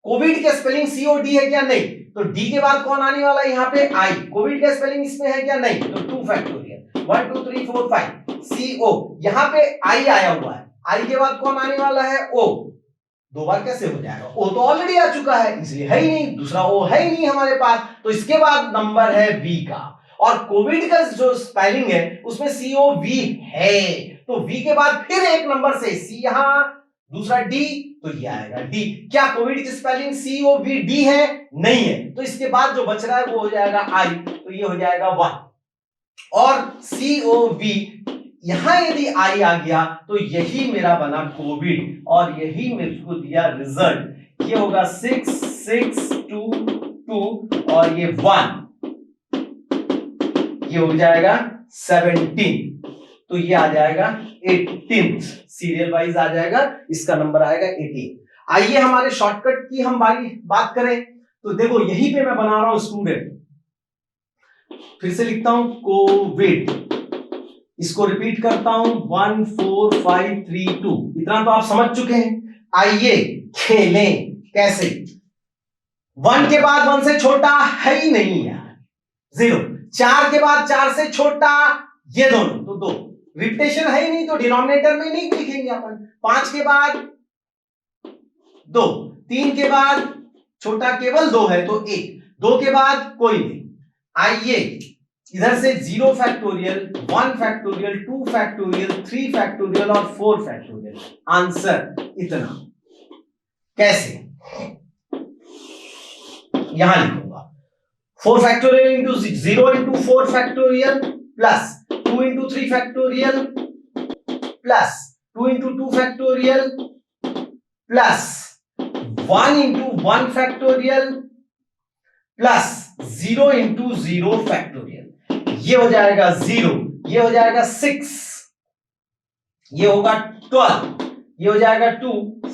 कोविड का स्पेलिंग सीओडी है क्या? नहीं, तो डी के बाद कौन आने वाला है? यहां पे आई। कोविड का स्पेलिंग इसमें है क्या? नहीं, तो 2 फैक्टोरियल 1 2 3 4 5 सीओ। यहां पे आई आया हुआ है, आई के बाद कौन आने वाला है? ओ। 2 बार कैसे हो जाएगा? ओ तो ऑलरेडी आ चुका है, इसलिए है ही नहीं, दूसरा ओ है ही नहीं हमारे पास। तो इसके बाद नंबर है वी का, और कोविड का जो स्पेलिंग है उसमें सीओ वी है, तो वी के बाद फिर 1 नंबर से सी, यहां दूसरा डी, तो ये आएगा डी। क्या कोविड की स्पेलिंग सीओ वी डी है? नहीं है, तो इसके बाद जो बच रहा है वो हो जाएगा आई, तो ये हो जाएगा 1। और सीओ वी, यहां यदि आई आ गया तो यही मेरा बना कोविड, और यही मेरे को दिया रिजल्ट। ये होगा 6 6 2 2 और ये 1, ये हो जाएगा 17, तो ये आ जाएगा 18th, सीरियल वाइज आ जाएगा, इसका नंबर आएगा 18। आइए हमारे शॉर्टकट की हम बात करें, तो देखो यहीं पे मैं बना रहा हूं स्टूडेंट, फिर से लिखता हूं कोविड, इसको रिपीट करता हूं 1 4 5 3 2। इतना तो आप समझ चुके हैं। आइए खेलें। कैसे? 1 के बाद 1 से छोटा है ही नहीं यार, 0। 4 के बाद 4 से छोटा ये दोनों तो 2, रिपीटेशन है ही नहीं तो डिनोमिनेटर में नहीं लिखेंगे अपन। 5 के बाद 2, 3 के बाद छोटा केवल 2 है तो 1, 2 के बाद कोई नहीं। आइए इधर से 0 फैक्टोरियल, 1 फैक्टोरियल, 2 फैक्टोरियल, 3 फैक्टोरियल और 4 फैक्टोरियल। आंसर इतना। कैसे? यहां लिखूंगा 4 factorial into 0 into 4 factorial plus 2 into 3 factorial plus 2 into 2 factorial plus 1 into 1 factorial plus 0 into 0 factorial. ये हो जाएगा 0, ये हो जाएगा 6, ये होगा 12, ये हो जाएगा 2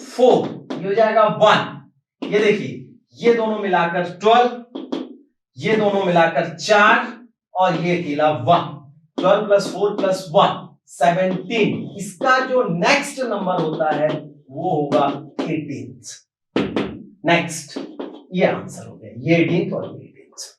4, ये हो जाएगा 1। ये देखिए ये दोनों मिलाकर 12, ये दोनों मिलाकर 4 और ये अकेला 1। 12 प्लस 4 प्लस 1 17। इसका जो नेक्स्ट नंबर होता है वो होगा 18। नेक्स्ट, ये आंसर हो गया, ये 18 और ये 18।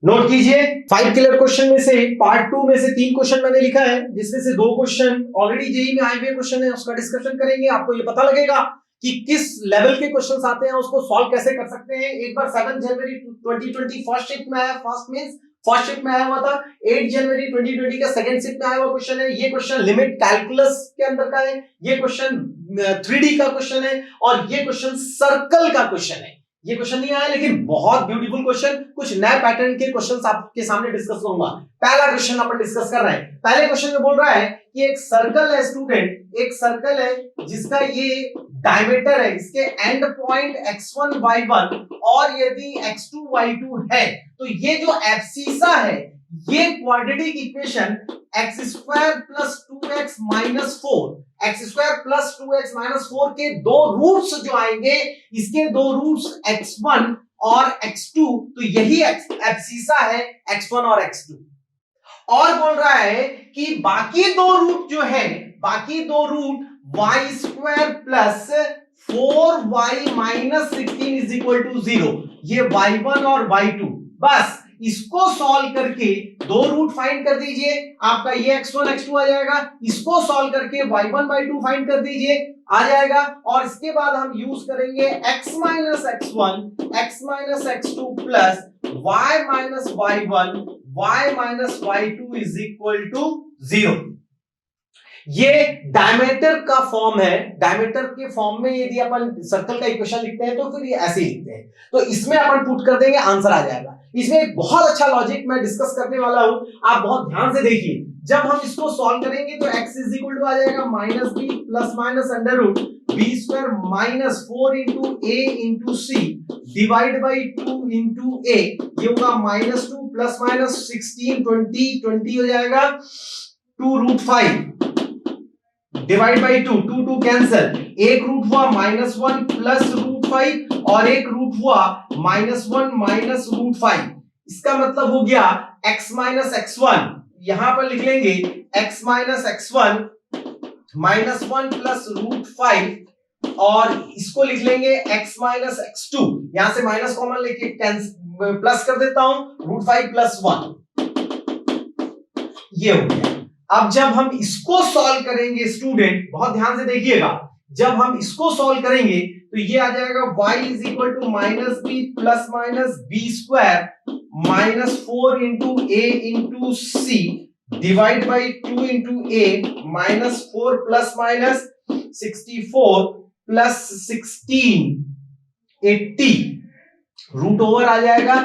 नोट कीजिए 5 क्लियर क्वेश्चन में से पार्ट 2 में से 3 क्वेश्चन मैंने लिखा है, जिसमें से 2 क्वेश्चन ऑलरेडी जेईई में आए हुए क्वेश्चन है, उसका डिस्कशन करेंगे। आपको ये पता लगेगा कि किस लेवल के क्वेश्चंस आते हैं, उसको सॉल्व कैसे कर सकते हैं। एक बार 7 जनवरी 2020 फर्स्ट शिफ्ट में आया, फर्स्ट मींस फर्स्ट शिफ्ट में आया हुआ था। 8 जनवरी 2020 का सेकंड शिफ्ट में आया हुआ क्वेश्चन है। ये क्वेश्चन लिमिट कैलकुलस के अंदर का है, ये क्वेश्चन 3D का क्वेश्चन है और ये क्वेश्चन सर्कल का क्वेश्चन है। ये क्वेश्चन नहीं आया लेकिन बहुत ब्यूटीफुल क्वेश्चन, कुछ नए पैटर्न के क्वेश्चंस आपके सामने डिस्कस करूंगा। पहला क्वेश्चन अपन डिस्कस कर रहे हैं। पहले क्वेश्चन में बोल रहा है कि एक सर्कल है स्टूडेंट, एक सर्कल है जिसका ये डायमीटर है, इसके एंड पॉइंट x1 y1 और यदि x2 y2 है तो ये जो एब्सिसा है ये quadratic equation x² plus 2x minus 4, x² plus 2x minus 4 के दो रूट्स जो आएंगे, इसके दो रूट्स x1 और x2, तो यही एब्सिसा है x1 और x2। और बोल रहा है कि बाकी दो रूट जो है, बाकी दो root y² plus 4y minus 16 is equal to 0, ये y1 और y2। बस इसको सॉल्व करके दो रूट फाइंड कर दीजिए, आपका ये x1 x2 आ जाएगा। इसको सॉल्व करके y1 y2 फाइंड कर दीजिए, आ जाएगा। और इसके बाद हम यूज करेंगे x minus x1 x minus x2 plus y minus y1 y minus y2 is equal to 0। ये डायमीटर का फॉर्म है। डायमीटर के फॉर्म में यदि अपन सर्कल का इक्वेशन लिखते हैं तो फिर ये ऐसे ही लिखते हैं, तो इसमें अपन पुट कर देंगे, आंसर आ जाएगा। इसमें एक बहुत अच्छा लॉजिक मैं डिस्कस करने वाला हूं, आप बहुत ध्यान से देखिए। जब हम इसको सॉल्व करेंगे तो x इज इक्वल टू आ जाएगा minus B plus minus under root B square minus 4 into A into C divide by 2 into A, ये होगा माइनस 2 प्लस माइनस 16 20 हो जाएगा 2 रूट 5 डिवाइड बाई 2, 2 कैंसल, एक रूट हुआ -1 प्लस रूट 5 और एक रूट हुआ -1 माइनस रूट 5। इसका मतलब हो गया x माइनस x1, यहां पर लिख लेंगे x minus x1 -1 plus root 5 और इसको लिख लेंगे x माइनस x2, यहां से माइनस कॉमन लेके प्लस कर देता हूं, रूट 5 प्लस 1, ये हो गया। अब जब हम इसको सॉल्व करेंगे स्टूडेंट, बहुत ध्यान से देखिएगा, जब हम इसको सॉल्व करेंगे तो ये आ जाएगा y is equal to minus B plus minus B square minus 4 into A into C divide by 2 into A minus 4 plus minus 64 plus 16 80, root over आ जाएगा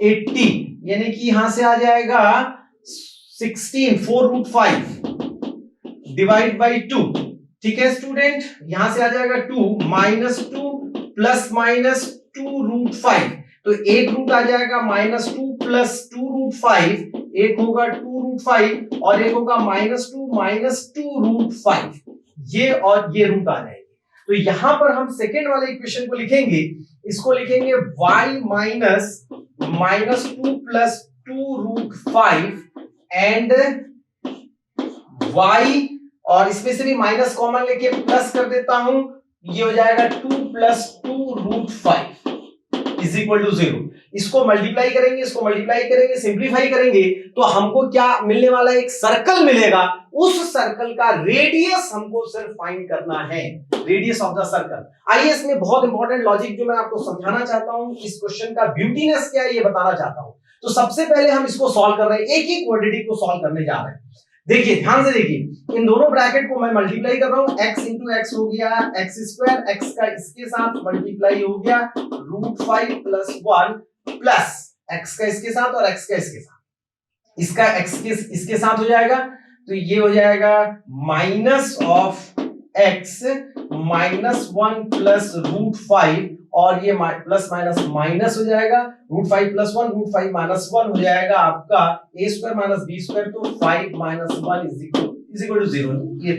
80, यानी कि यहां से आ जाएगा 16 4 रूट 5 डिवाइड बाई 2। ठीक है स्टूडेंट, यहां से आ जाएगा 2 माइनस 2 प्लस माइनस 2 रूट 5, तो एक रूट आ जाएगा -2 प्लस 2 रूट 5, एक होगा 2 रूट 5 और एक होगा -2 माइनस 2 रूट 5, ये और ये रूट आ जाएंगे। तो यहां पर हम सेकेंड वाले इक्वेशन को लिखेंगे, इसको लिखेंगे y minus -2 plus 2 root 5 and y, और इसमें से भी माइनस कॉमन लेके प्लस कर देता हूं, ये हो जाएगा 2 + 2 √5 इज इक्वल टू 0। इसको मल्टीप्लाई करेंगे, इसको मल्टीप्लाई करेंगे, सिंप्लीफाई करेंगे तो हमको क्या मिलने वाला है, एक सर्कल मिलेगा। उस सर्कल का रेडियस हमको सिर्फ फाइंड करना है, रेडियस ऑफ द सर्कल। आइए इसमें बहुत इंपॉर्टेंट लॉजिक जो मैं आपको समझाना चाहता हूं, इस क्वेश्चन का ब्यूटीनेस क्या है ये बताना चाहता हूं। तो सबसे पहले हम इसको सॉल्व कर रहे हैं, एक ही क्वाड्रेटिक को सॉल्व करने जा रहे हैं। देखिए ध्यान से देखिए, इन दोनों ब्रैकेट को मैं मल्टीप्लाई कर रहा हूं, x इंटू एक्स हो गया x², x का इसके साथ मल्टीप्लाई हो गया √5 + 1 प्लस x का इसके साथ और x का इसके साथ, इसका x के इसके साथ हो जाएगा, तो ये हो जाएगा माइनस ऑफ x -1 प्लस √5, और ये प्लस माइनस माइनस हो जाएगा, √5 + 1 √5 - 1 हो जाएगा आपका a² - b², तो 5 - 1 इज इक्वल टू 0। ये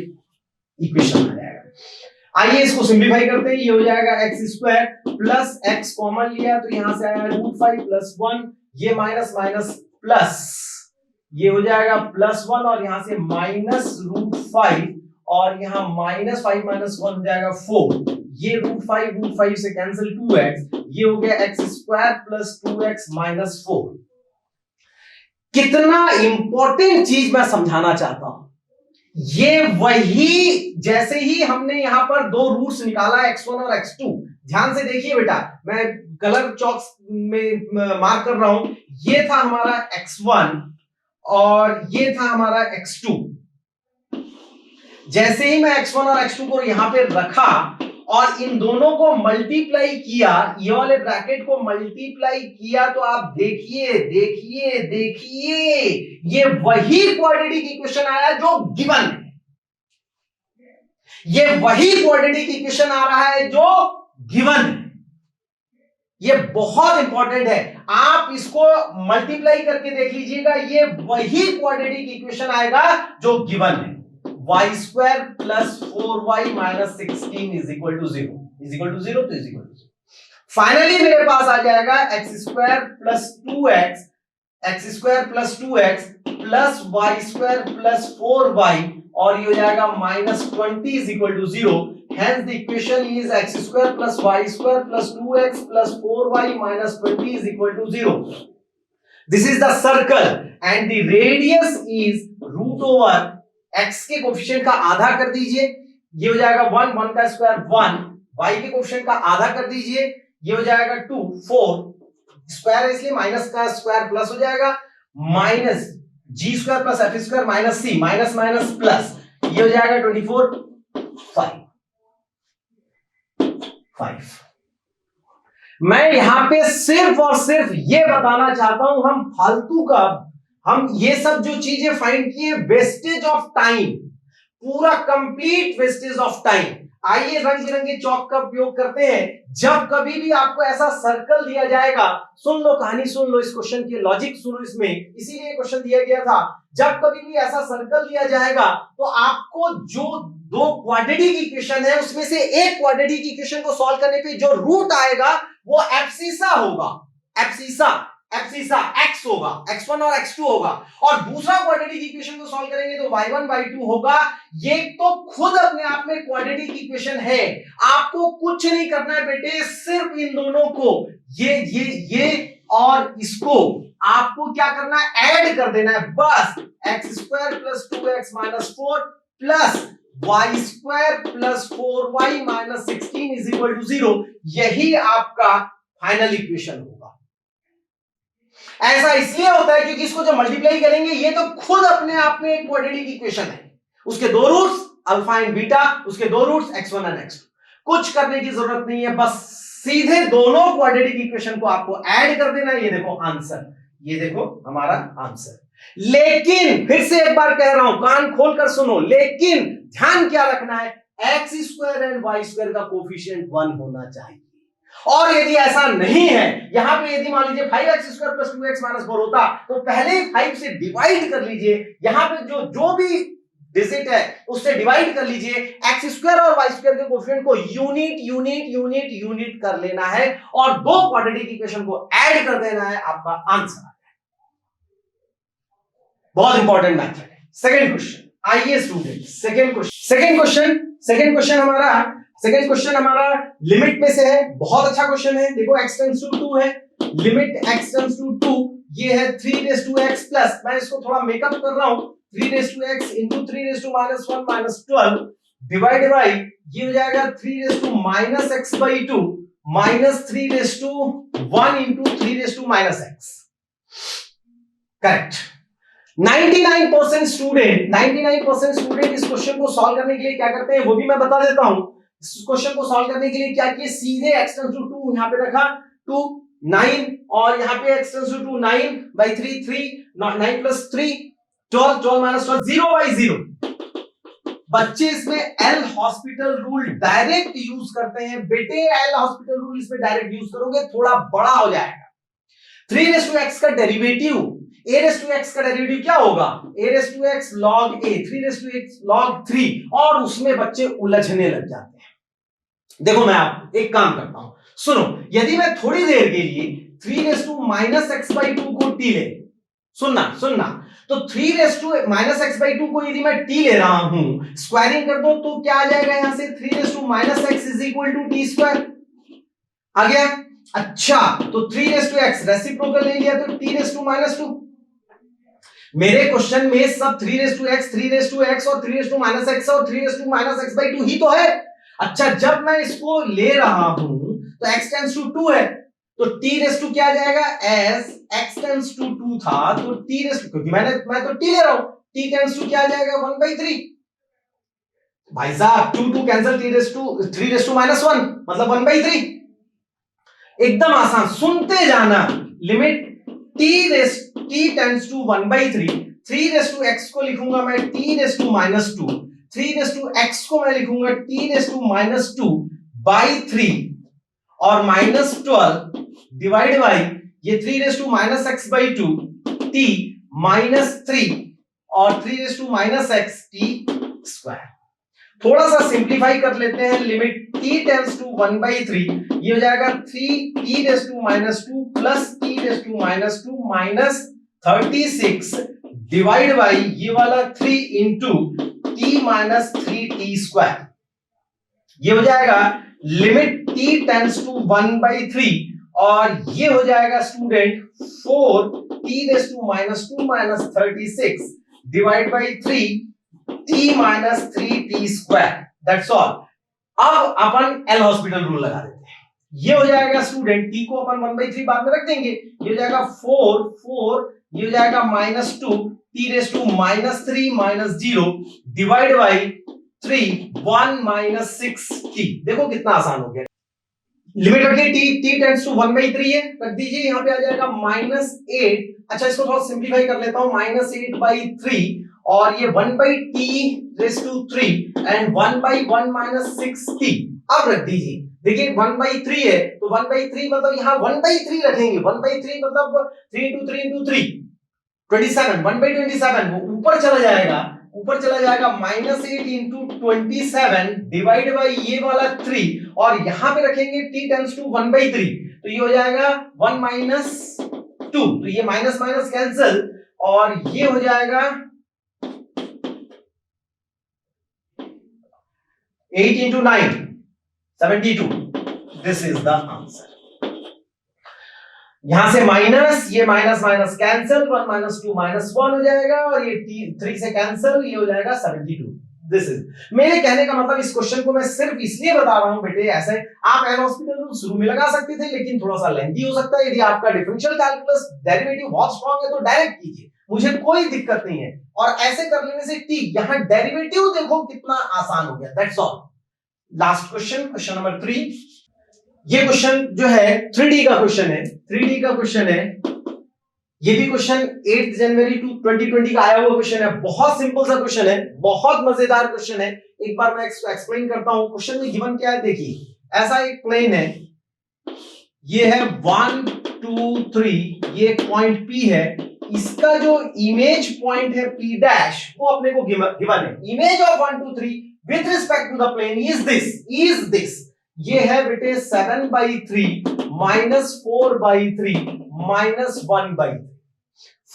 इक्वेशन आ जाएगा। आइए इसको सिंप्लीफाई करते हैं, ये हो जाएगा x² प्लस x कॉमन लिया तो यहां से आया √5 + 1, ये माइनस माइनस प्लस, ये हो जाएगा +1, और यहां से माइनस √5, और यहां -5 - 1 हो जाएगा 4, ये √5 से कैंसिल 2x, ये हो गया x² + 2x - 4। कितना इंपॉर्टेंट चीज मैं समझाना चाहता हूं, ये वही जैसे ही हमने यहां पर दो रूट्स निकाला x1 और x2, ध्यान से देखिए बेटा, मैं कलर चॉक्स में मार्क कर रहा हूं, ये था हमारा x1 और ये था हमारा x2। जैसे ही मैं x1 और x2 को यहां पे रखा और इन दोनों को मल्टीप्लाई किया, ये वाले ब्रैकेट को मल्टीप्लाई किया, तो आप देखिए देखिए देखिए, ये वही क्वाड्रेटिक इक्वेशन आया जो गिवन है, ये वही क्वाड्रेटिक इक्वेशन आ रहा है जो गिवन है। ये बहुत इंपॉर्टेंट है, आप इसको मल्टीप्लाई करके देख लीजिएगा, ये वही क्वाड्रेटिक इक्वेशन आएगा जो गिवन है, y² + 4y - 16 is equal to 0, is equal to 0, तो इज इक्वल टू 0। फाइनली मेरे पास आ जाएगा x² + 2x, x² + 2x plus y² + 4y, और ये हो जाएगा -20 is equal to 0। Hence the equation is x² + y² + 2x + 4y - 20 is equal to 0. This is the circle and the radius is √, x के कोफिशिएंट का आधा कर दीजिए, ये हो जाएगा 1, 1 का स्क्वायर 1, y के कोफिशिएंट का आधा कर दीजिए, ये हो जाएगा 2, 4 स्क्वायर है इसलिए माइनस का स्क्वायर प्लस हो जाएगा, minus g² + f² - c, minus minus plus, ये हो जाएगा 24, 5। मैं यहां पे सिर्फ और सिर्फ ये बताना चाहता हूं, हम फालतू का, हम ये सब जो चीजें फाइंड किए वेस्टेज ऑफ टाइम, पूरा कंप्लीट वेस्टेज ऑफ टाइम। आइए रंग बिरंगे चौक का उपयोग करते हैं। जब कभी भी आपको ऐसा सर्कल दिया जाएगा, सुन लो कहानी, सुन लो इस क्वेश्चन की लॉजिक सुनो, इसमें इसीलिए क्वेश्चन दिया गया था। जब कभी भी ऐसा सर्कल दिया जाएगा तो आपको जो दो क्वाड्रेटिक इक्वेशन है उसमें से एक क्वाड्रेटिक इक्वेशन को सॉल्व करने पे जो रूट आएगा वो एब्सिसा होगा, एब्सिसा x होगा, x1 और x2 होगा, और दूसरा क्वाड्रेटिक इक्वेशन को सॉल्व करेंगे तो y1 y2 होगा। ये तो खुद अपने आप में क्वाड्रेटिक इक्वेशन है, आपको कुछ नहीं करना है बेटे, सिर्फ इन दोनों को ये और इसको आपको क्या करना है, ऐड कर देना है बस। x² + 2x - 4 plus y² + 4y - 16 is equal to 0, यही आपका फाइनल इक्वेशन होगा। ऐसा इसलिए होता है क्योंकि इसको जब मल्टीप्लाई करेंगे ये तो खुद अपने आप में एक क्वाड्रेटिक इक्वेशन है, उसके दो रूट्स अल्फा एंड बीटा, उसके दो रूट्स x1 और x2, कुछ करने की जरूरत नहीं है, बस सीधे दोनों क्वाड्रेटिक इक्वेशन को आपको ऐड कर देना। ये देखो आंसर, ये देखो हमारा आंसर। लेकिन फिर से एक बार कह रहा हूं, कान खोलकर सुनो, लेकिन ध्यान क्या रखना है, x² एंड y² का कोफिशिएंट 1 होना चाहिए, और यदि ऐसा नहीं है, यहां पे यदि मान लीजिए 5x² + 2x - 4 होता तो पहले 5 से डिवाइड कर लीजिए, यहां पे जो भी डिजिट है उससे डिवाइड कर लीजिए, x² और y² के कोफिशिएंट को यूनिट यूनिट यूनिट यूनिट कर लेना है और दो क्वाड्रेटिक इक्वेशन को ऐड कर देना है, आपका आंसर। बहुत इंपॉर्टेंट मेथड है। सेकंड क्वेश्चन, आइए स्टूडेंट सेकंड क्वेश्चन हमारा लिमिट में से है, बहुत अच्छा क्वेश्चन है। देखो x टेंड्स टू 2 है, लिमिट x टेंड्स टू 2, ये है 3x प्लस, मैं इसको थोड़ा मेकअप कर रहा हूं, 3x into 3 - 1 - 12 डिवाइड बाय ये हो जाएगा 3 x by 2 minus 3 1 into 3 x। Correct. 99% student इस क्वेश्चन को सॉल्व करने के लिए क्या करते हैं वो भी मैं बता देता हूं। इस क्वेश्चन को सॉल्व करने के लिए क्या किए, सीधे x टेंड्स टू 2 यहां पे रखा 2 9 और यहां पे x tends to 9 by 3 3 9 plus 3 12 12 minus 12 0 by 0। बच्चे इसमें L hospital rule direct use करते हैं बेटे, एल हॉस्पिटल रूल इसमें डायरेक्ट यूज करोगे थोड़ा बड़ा हो जाएगा। 3x का डेरिवेटिव a⁻x का डेरिवेटिव क्या होगा, a⁻x log a 3x log 3, और उसमें बच्चे उलझने लग जाते हैं। देखो मैं आप एक काम करता हूं, सुनो, यदि मैं थोड़ी देर के लिए 3 - x/2 को t ले, सुनना तो 3 - x/2 को यदि मैं t ले रहा हूं, स्क्वायरिंग कर दो तो क्या आ जाएगा यहां से 3 - x = t²। आ गया। अच्छा, तो 3x रेसिप्रोकल ले लिया तो t⁻²। मेरे क्वेश्चन में सब 3x और 3 - x और 3 - x/2 ही तो है। अच्छा, जब मैं इसको ले रहा हूं तो x टेंड्स टू 2 है, तो t क्या आ जाएगा, एस x टेंड्स टू 2 था तो क्योंकि मैं तो t ले रहा हूं, t टेंड्स टू क्या आ जाएगा 1/3। भाई साहब 2 कैंसिल, 3 - 1 मतलब 1/3। एकदम आसान, सुनते जाना। Limit t tends to 1/3, 3x को लिखूंगा मैं t⁻², 3x को मैं लिखूंगा t⁻²/3 और -12 डिवाइड बाय ये 3 - x/2 t -3 और 3 - x t²। थोड़ा सा सिंप्लीफाई कर लेते हैं, लिमिट t टेंड्स टू 1/3, ये हो जाएगा 3t⁻² plus t⁻² -36 divide by ये वाला 3 इंटू t-3t²। ये हो जाएगा लिमिट t टेंड्स टू 1/3 और ये हो जाएगा student 4t⁻² -36 divide by 3t-3t²। That's all. अब अपन एल हॉस्पिटल रूल लगा देते हैं। ये हो जाएगा स्टूडेंट, t को अपन 1/3 बाद में रख देंगे, ये हो जाएगा 4 ये हो जाएगा -2 t⁻³ - 0 डिवाइड बाय 3 1 - 6t। देखो कितना आसान हो गया। लिमिट रखिए t टेंड्स टू 1/3 है, रख दीजिए, यहां पे आ जाएगा -8। अच्छा, इसको थोड़ा सिंप्लीफाई कर लेता हूं, -8/3 और ये 1/t⁻³ एंड 1/1 - 6t। अब रख दीजिए, देखिए 1/3 है तो 1/3 मतलब यहां 1/3 रखेंगे, 1/3 मतलब 3 × 3 × 3 27, 1/27 वो ऊपर चला जाएगा -8 × 27 डिवाइड बाय ये वाला 3 और यहां पे रखेंगे t टेंड्स टू 1/3 तो ये हो जाएगा 1 - 2, तो ये माइनस माइनस कैंसिल और ये हो जाएगा 8 into 9 72। This is the answer. यहां से माइनस, ये माइनस माइनस कैंसिल, 1 - 2 -1 हो जाएगा और ये 3 से कैंसिल, ये हो जाएगा 72। दिस इज, मेरे कहने का मतलब इस क्वेश्चन को मैं सिर्फ इसलिए बता रहा हूं बेटे, ऐसे आप एल हॉस्पिटल रूल शुरू में लगा सकते थे लेकिन थोड़ा सा लेंथी हो सकता है। यदि आपका डिफरेंशियल कैलकुलस डेरिवेटिव बहुत स्ट्रांग है तो डायरेक्ट कीजिए, मुझे कोई दिक्कत नहीं है। और ऐसे कर लेने से टी, यहां डेरिवेटिव देखो कितना आसान हो गया। That's all. Last question, question number 3। ये क्वेश्चन जो है 3D का क्वेश्चन है, 3D का क्वेश्चन है। ये भी क्वेश्चन 8 जनवरी 2020 का आया हुआ क्वेश्चन है। बहुत सिंपल सा क्वेश्चन है, बहुत मजेदार क्वेश्चन है। एक बार मैं एक्सप्लेन करता हूं। क्वेश्चन में गिवन क्या है, देखिए ऐसा एक प्लेन है, ये है 1 2 3, ये एक पॉइंट P है, इसका जो इमेज पॉइंट है P डैश वो अपने को गिवन है। Image of 1 2 3 with respect to the plane is this. ये है बेटे 7/3 -4/3 -1/3।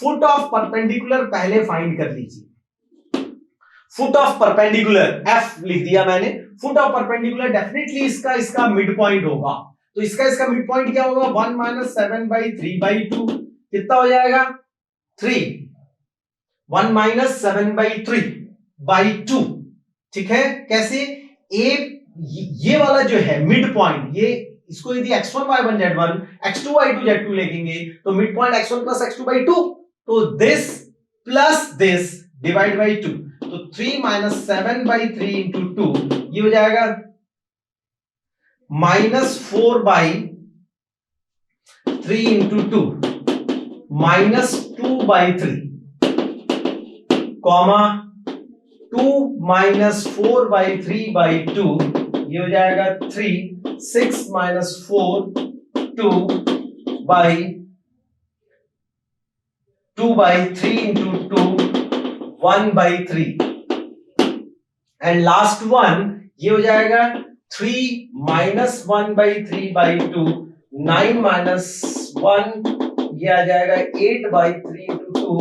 फुट ऑफ परपेंडिकुलर पहले फाइंड कर लीजिए। फुट ऑफ परपेंडिकुलर एफ लिख दिया मैंने। फुट ऑफ परपेंडिकुलर डेफिनेटली इसका मिड पॉइंट होगा, तो इसका मिड पॉइंट क्या होगा 1 माइनस 7/3/2 कितना हो जाएगा 3। 1 माइनस 7/3/2 ठीक है। कैसे ये वाला जो है मिड पॉइंट, ये इसको यदि x1 y1 z1 x2 y2 z2 लिखेंगे तो mid point x1 plus x2/2, तो this plus this divide by 2, तो 3 माइनस 7/3 इंटू 2 ये हो जाएगा -4/3 इंटू 2 -2/3 कॉमा 2 माइनस 4/3/2 ये हो जाएगा 3। 6 minus 4 2/3 into 2 1/3 and last one ये हो जाएगा 3 माइनस 1/3/2 9 माइनस 1 ये आ जाएगा 8/3 इंटू 2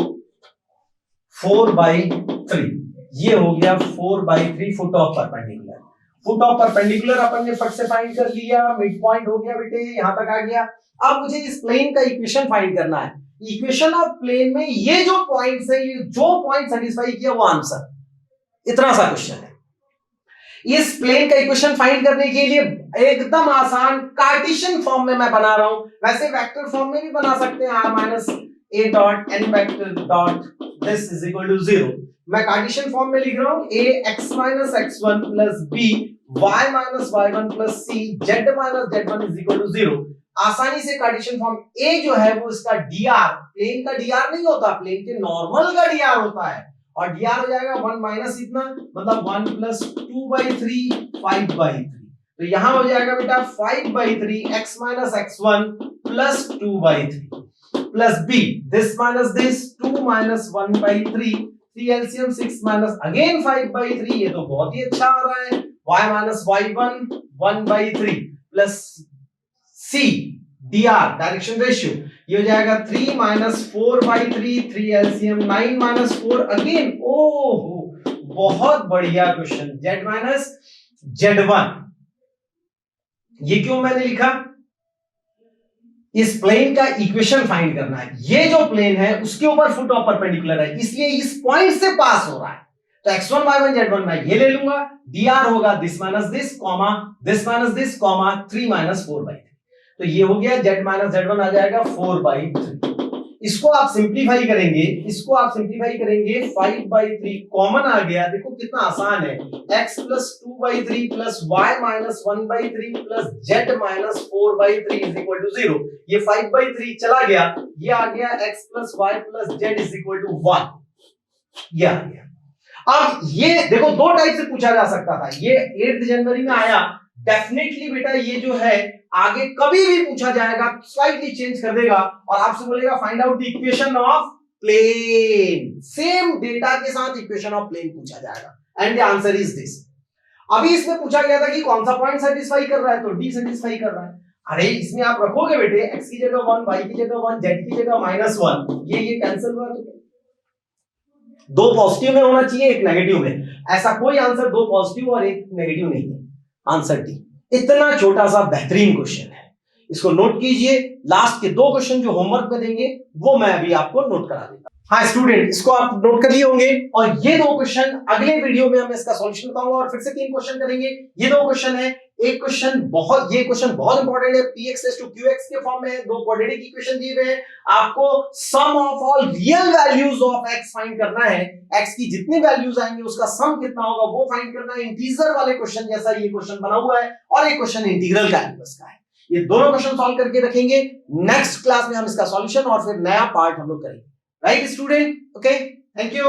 4/3। ये हो गया 4/3 foot of perpendicular. Foot of perpendicular अपन ने फट से फाइंड कर लिया, मिड पॉइंट हो गया बेटे, यहां तक आ गया। अब मुझे इस प्लेन का इक्वेशन फाइंड करना है। इक्वेशन ऑफ प्लेन में ये जो पॉइंट्स है, ये जो पॉइंट सेटिस्फाई किया वो आंसर, इतना सा क्वेश्चन है। इस प्लेन का इक्वेशन फाइंड करने के लिए एकदम आसान कार्टेशियन फॉर्म में मैं बना रहा हूं, वैसे वेक्टर फॉर्म में भी बना सकते हैं r minus a dot n vector dot this is equal to 0। मैं कार्टेशियन फॉर्म में लिख रहा हूं a x minus x1 plus b y minus y1 plus c z minus z1 is equal to 0। आसानी से कार्टेशियन फॉर्म a जो है वो इसका dr, प्लेन का dr नहीं होता, प्लेन के नॉर्मल का dr होता है, और dr हो जाएगा 1 माइनस इतना, मतलब 1 प्लस 2/3 5/3। तो यहां हो जाएगा बेटा 5/3 x minus x1 plus 2/3 plus b this minus this 2 minus 1/3 3 LCM 6 minus again 5/3, ये तो बहुत ही अच्छा आ रहा है। y minus y1 1/3 plus c dr direction ratio ये हो जाएगा 3 माइनस 4/3 3 एलसीएम 9 माइनस 4 अगेन। ओहो बहुत बढ़िया क्वेश्चन, z माइनस z1। ये क्यों मैंने लिखा, इस प्लेन का इक्वेशन फाइंड करना है। ये जो प्लेन है उसके ऊपर फुट ऑफ परपेंडिकुलर है, इसलिए इस पॉइंट से पास हो रहा है, तो x1 y1 z1 मैं ये ले लूंगा, dr होगा this minus this comma this minus this comma 3 minus 4/3। तो ये हो गया z माइनस z1 आ जाएगा 4/3। इसको आप सिंप्लीफाई करेंगे, 5/3 कॉमन आ गया, देखो कितना आसान है, x plus 2/3 plus y minus 1/3 plus z minus 4/3 is equal to 0। ये 5/3 चला गया, ये आ गया x plus y plus z is equal to 1, ये आ गया। अब ये देखो दो टाइप से पूछा जा सकता था, ये 8 जनवरी में आया, डेफिनेटली बेटा ये जो है आगे कभी भी पूछा जाएगा, स्लाइटली चेंज कर देगा और आपसे बोलेगा find out the equation of plane, same data के साथ इक्वेशन ऑफ प्लेन पूछा जाएगा and the answer is this. अभी इसमें पूछा गया था कि कौन सा पॉइंट सेटिस्फाई कर रहा है, तो डी सेटिस्फाई कर रहा है। अरे इसमें आप रखोगे बेटे x की जगह 1, y की जगह 1, z की जगह -1, ये कैंसिल हुआ, तो दो पॉजिटिव में होना चाहिए एक नेगेटिव में, ऐसा कोई आंसर दो पॉजिटिव और एक नेगेटिव नहीं है, आंसर डी। इतना छोटा सा बेहतरीन क्वेश्चन है, इसको नोट कीजिए। लास्ट के दो क्वेश्चन जो होमवर्क में देंगे वो मैं अभी आपको नोट करा देता हूं। हाँ स्टूडेंट, इसको आप नोट कर लिए होंगे, और ये दो क्वेश्चन अगले वीडियो में हम इसका सॉल्यूशन बताऊंगा, और फिर से 3 क्वेश्चन करेंगे। ये दो क्वेश्चन है, एक क्वेश्चन बहुत इंपॉर्टेंट है, px to qx के फॉर्म में है, दो क्वाड्रेटिक इक्वेशन दिए हुए हैं, आपको sum of all real values of x find करना है, x की जितनी वैल्यूज आएंगे उसका सम कितना होगा वो फाइंड करना है। इंटीजर वाले क्वेश्चन जैसा ये क्वेश्चन बना हुआ है, और एक क्वेश्चन इंटीग्रल कैलकुलस का है। ये दोनों क्वेश्चन सॉल्व करके रखेंगे, नेक्स्ट क्लास में हम इसका सॉल्यूशन और फिर नया पार्ट हम लोग करेंगे। Right student, okay, thank you.